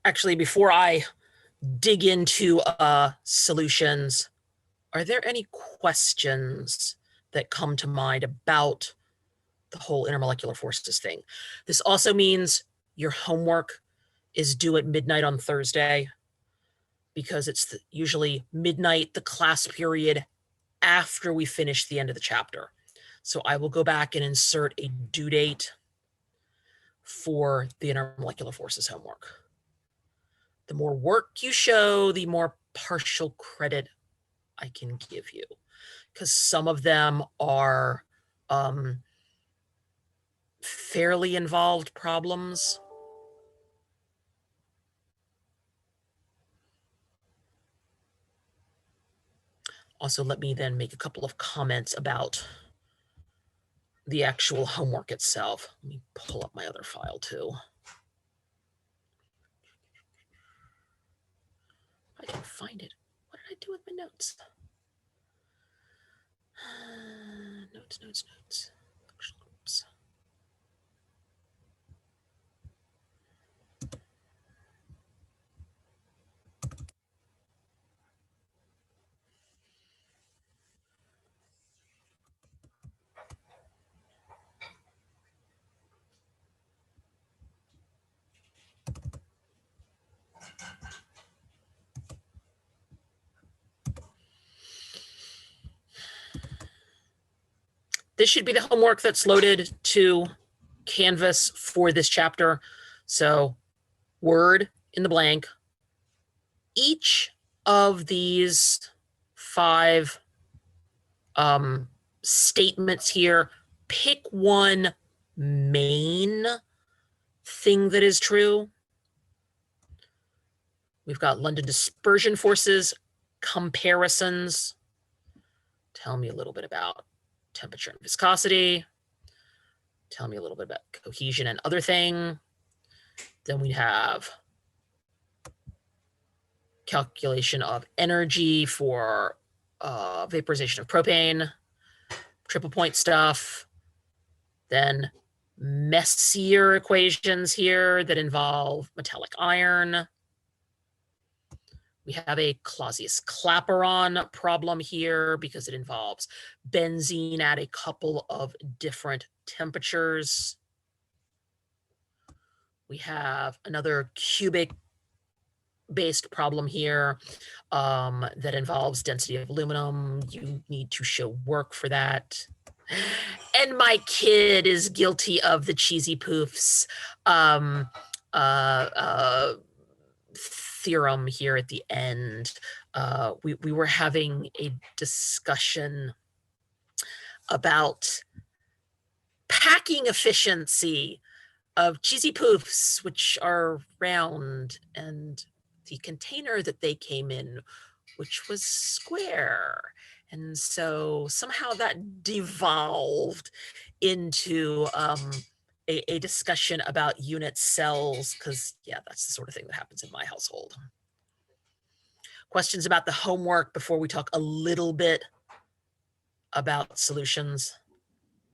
Actually, before I dig into solutions, are there any questions that come to mind about the whole intermolecular forces thing? This also means your homework is due at midnight on Thursday, because it's usually midnight, the class period after we finish the end of the chapter. So I will go back and insert a due date for the intermolecular forces homework. The more work you show, the more partial credit I can give you, because some of them are fairly involved problems. Also, let me then make a couple of comments about the actual homework itself. Let me pull up my other file too. I can find it. What did I do with my notes? Notes. Oops. This should be the homework that's loaded to Canvas for this chapter. So word in the blank. Each of these 5 statements here, pick one main thing that is true. We've got London dispersion forces, comparisons. Tell me a little bit about temperature and viscosity. Tell me a little bit about cohesion and other thing. Then we have calculation of energy for vaporization of propane, triple point stuff. Then messier equations here that involve metallic iron. We have a Clausius-Clapeyron problem here because it involves benzene at a couple of different temperatures. We have another cubic-based problem here that involves density of aluminum. You need to show work for that. And my kid is guilty of the cheesy poofs theorem here at the end. We were having a discussion about packing efficiency of cheesy poofs, which are round, and the container that they came in, which was square. And so somehow that devolved into a discussion about unit cells, because yeah, that's the sort of thing that happens in my household. Questions about the homework before we talk a little bit about solutions?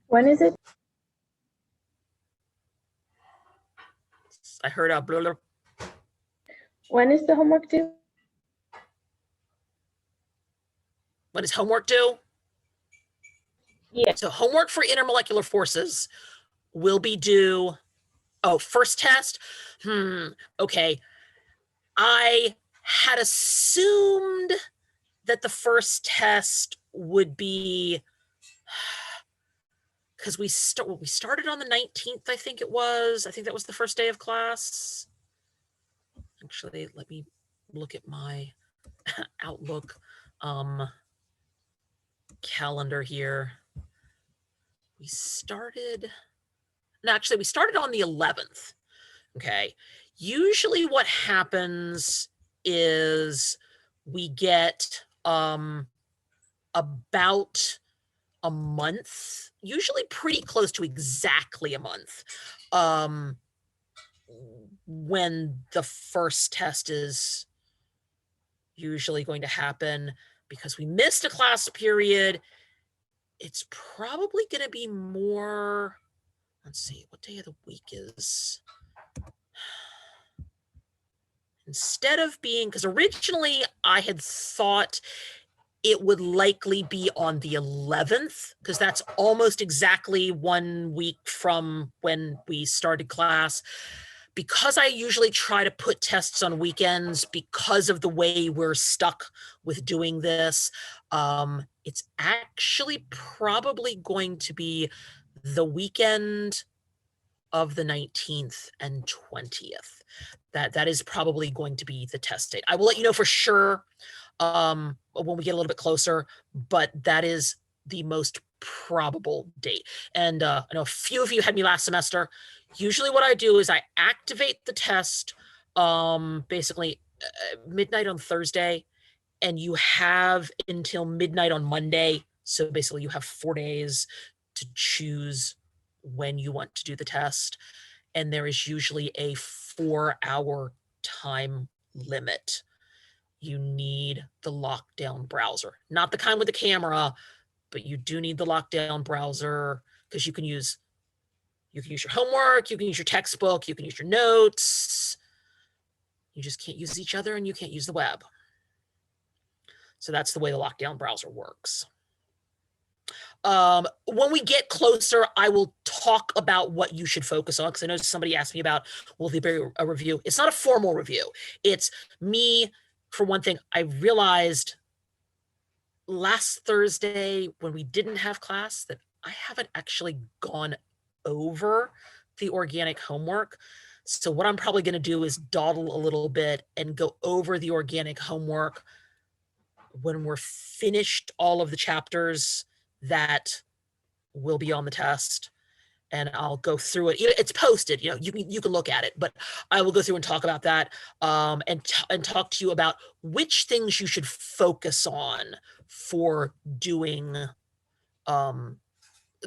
When is it?
I heard a blah, blah.
When is the homework due?
When is homework due?
Yeah.
So homework for intermolecular forces will be due, first test? Okay. I had assumed that the first test would be, because we started on the 19th, I think it was. I think that was the first day of class. Actually, let me look at my Outlook calendar here. We started on the 11th. Okay. Usually what happens is we get about a month, usually pretty close to exactly a month, when the first test is usually going to happen. Because we missed a class period, it's probably going to be more, let's see, what day of the week is, instead of being, because originally I had thought it would likely be on the 11th, because that's almost exactly 1 week from when we started class. Because I usually try to put tests on weekends because of the way we're stuck with doing this, it's actually probably going to be the weekend of the 19th and 20th. That is probably going to be the test date. I will let you know for sure when we get a little bit closer, but that is the most probable date. And I know a few of you had me last semester. Usually what I do is I activate the test basically midnight on Thursday, and you have until midnight on Monday. So basically you have 4 days to choose when you want to do the test. And there is usually a 4-hour time limit. You need the lockdown browser, not the kind with the camera, but you do need the lockdown browser because you can use your homework, you can use your textbook, you can use your notes. You just can't use each other and you can't use the web. So that's the way the lockdown browser works. When we get closer, I will talk about what you should focus on, because I know somebody asked me about, will there be a review? It's not a formal review. It's me, for one thing, I realized last Thursday when we didn't have class that I haven't actually gone over the organic homework. So what I'm probably going to do is dawdle a little bit and go over the organic homework when we're finished all of the chapters that will be on the test, and I'll go through it. It's posted, you can look at it, but I will go through and talk about that, and talk to you about which things you should focus on for doing,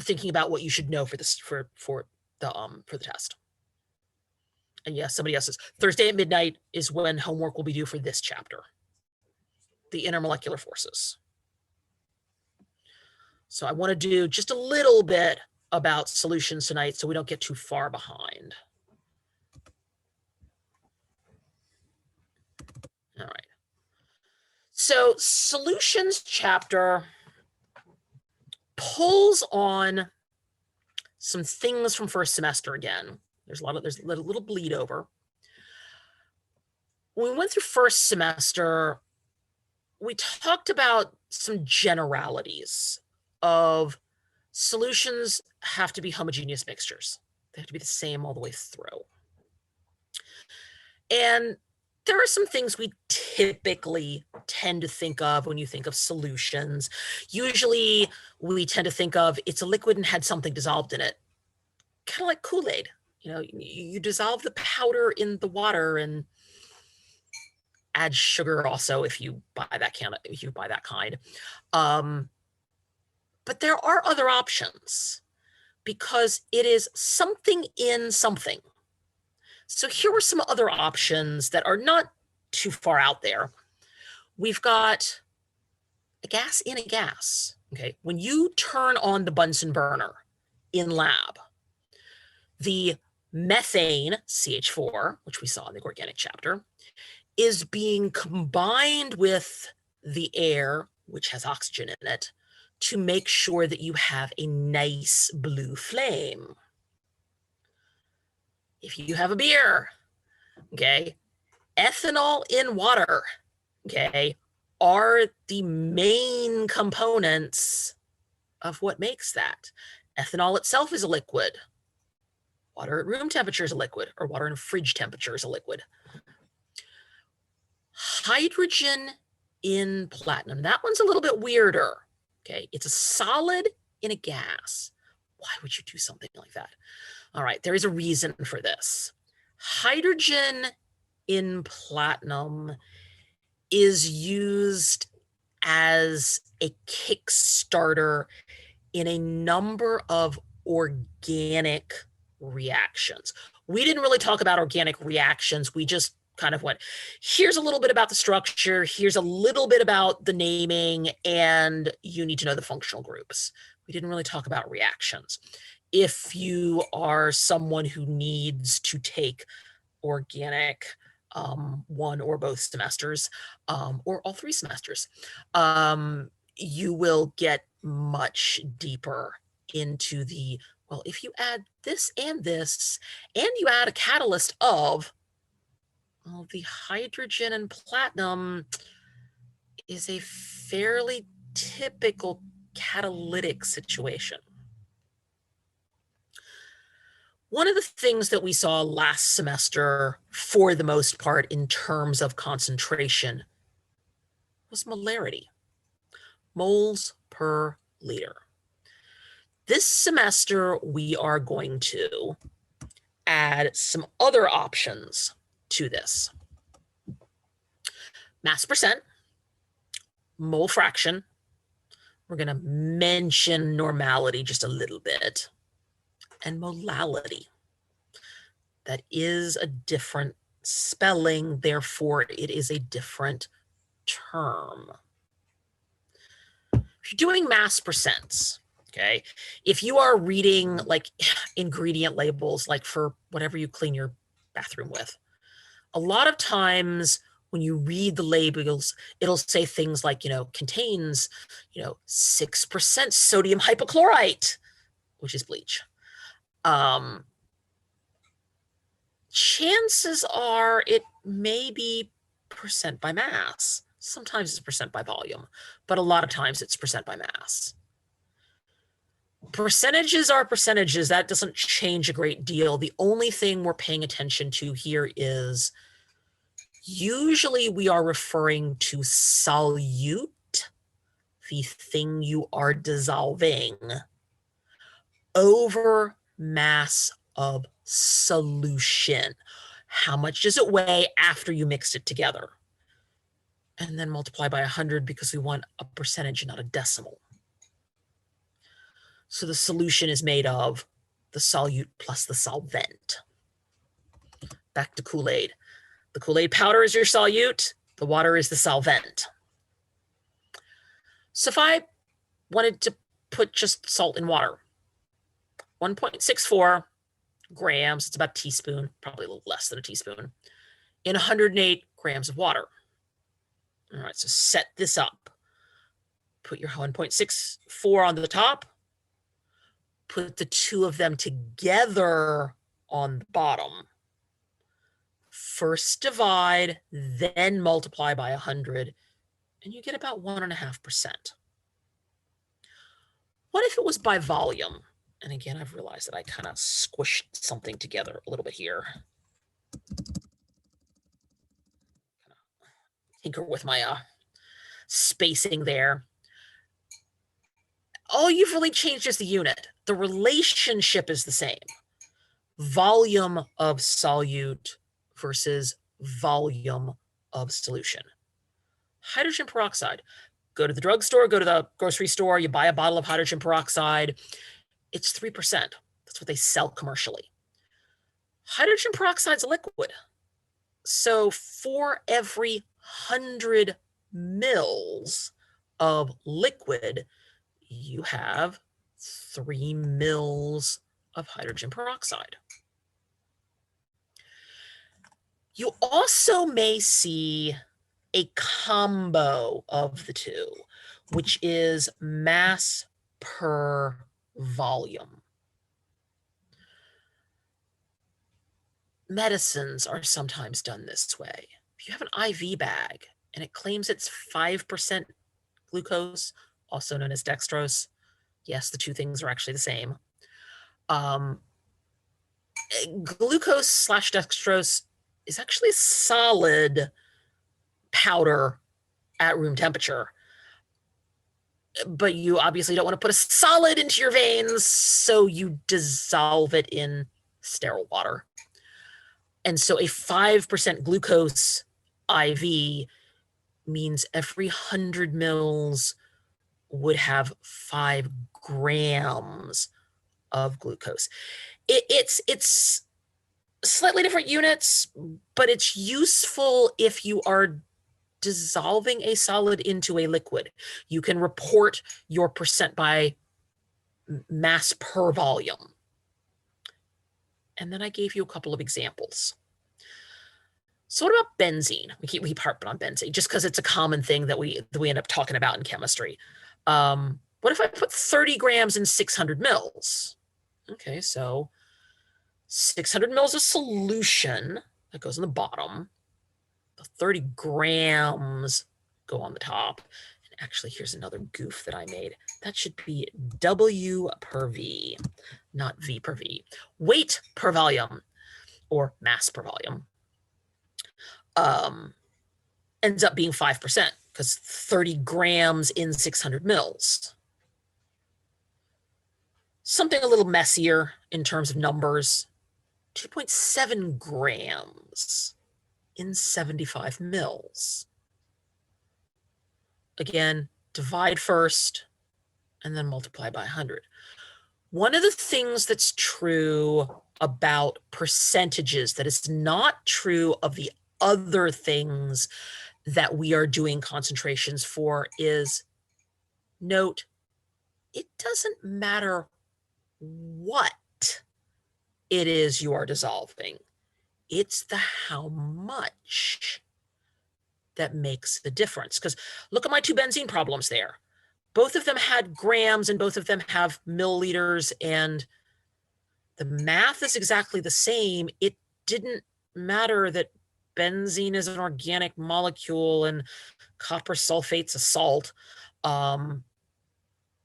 thinking about what you should know for this, for the test. And yes, somebody else says Thursday at midnight is when homework will be due for this chapter, the intermolecular forces. So I want to do just a little bit about solutions tonight so we don't get too far behind. All right. So solutions chapter pulls on some things from first semester again. There's a little bleed over. When we went through first semester, we talked about some generalities of solutions have to be homogeneous mixtures. They have to be the same all the way through. And there are some things we typically tend to think of when you think of solutions. Usually we tend to think of it's a liquid and had something dissolved in it, kind of like Kool-Aid. You dissolve the powder in the water and add sugar also if you buy that kind. But there are other options because it is something in something. So here are some other options that are not too far out there. We've got a gas in a gas. Okay, when you turn on the Bunsen burner in lab, the methane, CH4, which we saw in the organic chapter, is being combined with the air, which has oxygen in it, to make sure that you have a nice blue flame. If you have a beer, okay, ethanol in water, okay, are the main components of what makes that. Ethanol itself is a liquid. Water at room temperature is a liquid, or water in fridge temperature is a liquid. Hydrogen in platinum, that one's a little bit weirder. Okay, it's a solid in a gas. Why would you do something like that? All right, there is a reason for this. Hydrogen in platinum is used as a Kickstarter in a number of organic reactions. We didn't really talk about organic reactions. We just kind of went, here's a little bit about the structure, here's a little bit about the naming, and you need to know the functional groups. We didn't really talk about reactions. If you are someone who needs to take organic one or both semesters, or all 3 semesters, you will get much deeper into the, well, if you add this, and you add a catalyst of, well, the hydrogen and platinum is a fairly typical catalytic situation. One of the things that we saw last semester, for the most part, in terms of concentration, was molarity, moles per liter. This semester, we are going to add some other options to this. Mass percent, mole fraction. We're going to mention normality just a little bit. And molality. That is a different spelling, therefore it is a different term. If you're doing mass percents, okay, if you are reading like ingredient labels, like for whatever you clean your bathroom with, a lot of times when you read the labels, it'll say things like, contains, 6% sodium hypochlorite, which is bleach. Chances are it may be percent by mass. Sometimes it's percent by volume, but a lot of times it's percent by mass. Percentages are percentages. That doesn't change a great deal. The only thing we're paying attention to here is usually we are referring to solute, the thing you are dissolving, over mass of solution. How much does it weigh after you mixed it together? And then multiply by 100 because we want a percentage, not a decimal. So the solution is made of the solute plus the solvent. Back to Kool-Aid. The Kool-Aid powder is your solute. The water is the solvent. So if I wanted to put just salt in water, 1.64 grams, it's about a teaspoon, probably a little less than a teaspoon, in 108 grams of water. All right, so set this up. Put your 1.64 on the top, put the two of them together on the bottom. First divide, then multiply by 100, and you get about 1.5%. What if it was by volume? And again, I've realized that I kind of squished something together a little bit here. Tinker with my spacing there. All you've really changed is the unit. The relationship is the same. Volume of solute versus volume of solution. Hydrogen peroxide. Go to the drugstore, go to the grocery store, you buy a bottle of hydrogen peroxide. It's 3%. That's what they sell commercially. Hydrogen peroxide is a liquid. So for every 100 mils of liquid, you have 3 mils of hydrogen peroxide. You also may see a combo of the two, which is mass per volume. Medicines are sometimes done this way. If you have an IV bag and it claims it's 5% glucose, also known as dextrose, yes, the two things are actually the same. Glucose slash dextrose is actually solid powder at room temperature. But you obviously don't want to put a solid into your veins, so you dissolve it in sterile water. And so a 5% glucose IV means every 100 mils would have 5 grams of glucose. It's slightly different units, but it's useful if you are dissolving a solid into a liquid. You can report your percent by mass per volume. And then I gave you a couple of examples. So what about benzene? We keep harping on benzene just because it's a common thing that we end up talking about in chemistry. What if I put 30 grams in 600 mils? Okay, so 600 mils of solution that goes on the bottom. The 30 grams go on the top. And actually, here's another goof that I made. That should be W per V, not V per V. Weight per volume, or mass per volume, ends up being 5% because 30 grams in 600 mils. Something a little messier in terms of numbers, 2.7 grams in 75 mils. again, divide first and then multiply by 100. One of the things that's true about percentages that is not true of the other things that we are doing concentrations for is, note, it doesn't matter what it is you are dissolving. It's the how much that makes the difference. Because look at my two benzene problems there. Both of them had grams and both of them have milliliters, and the math is exactly the same. It didn't matter that benzene is an organic molecule and copper sulfate's a salt,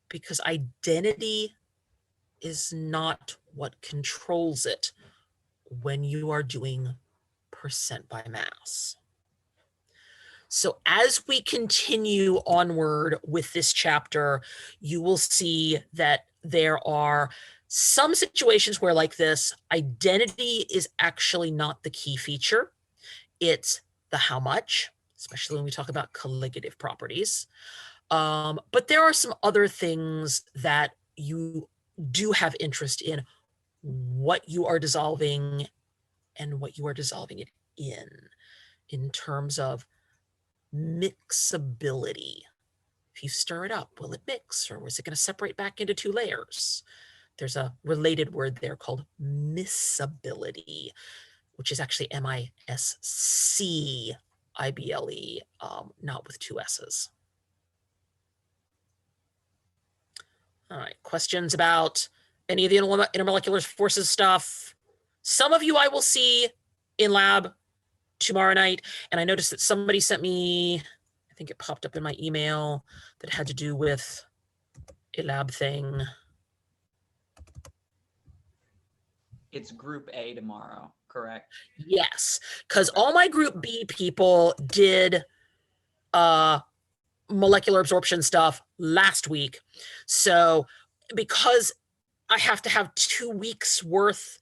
because identity is not what controls it when you are doing percent by mass. So as we continue onward with this chapter, you will see that there are some situations where, like this, identity is actually not the key feature. It's the how much, especially when we talk about colligative properties. But there are some other things that you do have interest what you are dissolving and what you are dissolving it in terms of mixability. If you stir it up, will it mix, or is it going to separate back into two layers? There's a related word there called miscibility, which is actually MISCIBLE, not with two S's. All right, questions about any of the intermolecular forces stuff? Some of you I will see in lab tomorrow night, and I noticed that somebody sent me, I think it popped up in my email, that had to do with a lab thing.
It's group A tomorrow, correct?
Yes, because all my group B people did molecular absorption stuff last week. So because I have to have 2 weeks worth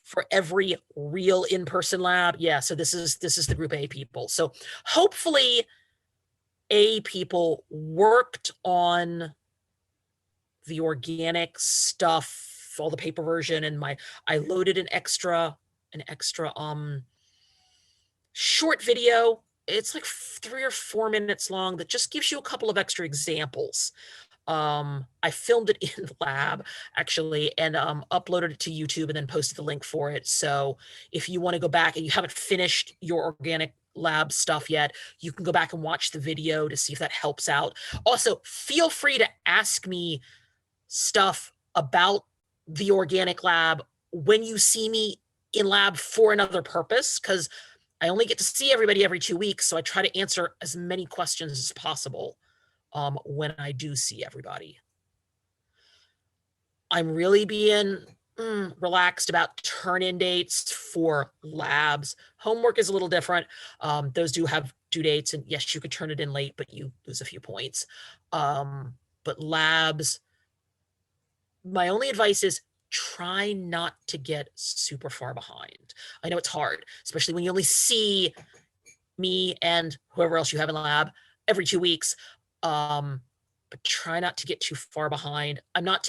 for every real in-person lab, yeah, so this is the group A people. So hopefully A people worked on the organic stuff, all the paper version, and I loaded an extra short video. It's like 3 or 4 minutes long that just gives you a couple of extra examples. I filmed it in the lab actually, and uploaded it to YouTube and then posted the link for it. So if you want to go back and you haven't finished your organic lab stuff yet, you can go back and watch the video to see if that helps out. Also, feel free to ask me stuff about the organic lab when you see me in lab for another purpose, because I only get to see everybody every 2 weeks, so I try to answer as many questions as possible when I do see everybody. I'm really being relaxed about turn-in dates for labs. Homework is a little different. Those do have due dates, and yes, you could turn it in late, but you lose a few points. But labs, my only advice is try not to get super far behind. I know it's hard, especially when you only see me and whoever else you have in the lab every 2 weeks. But try not to get too far behind. I'm not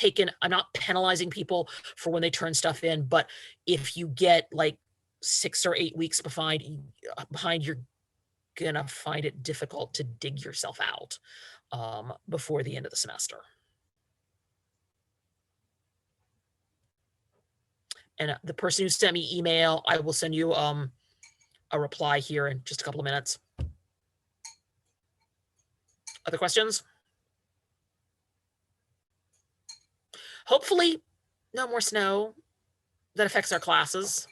penalizing people for when they turn stuff in, but if you get like 6 or 8 weeks behind, you're gonna find it difficult to dig yourself out before the end of the semester. And the person who sent me email, I will send you a reply here in just a couple of minutes. Other questions? Hopefully, no more snow that affects our classes.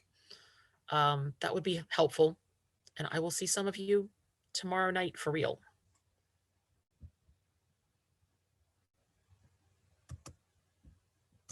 That would be helpful. And I will see some of you tomorrow night for real.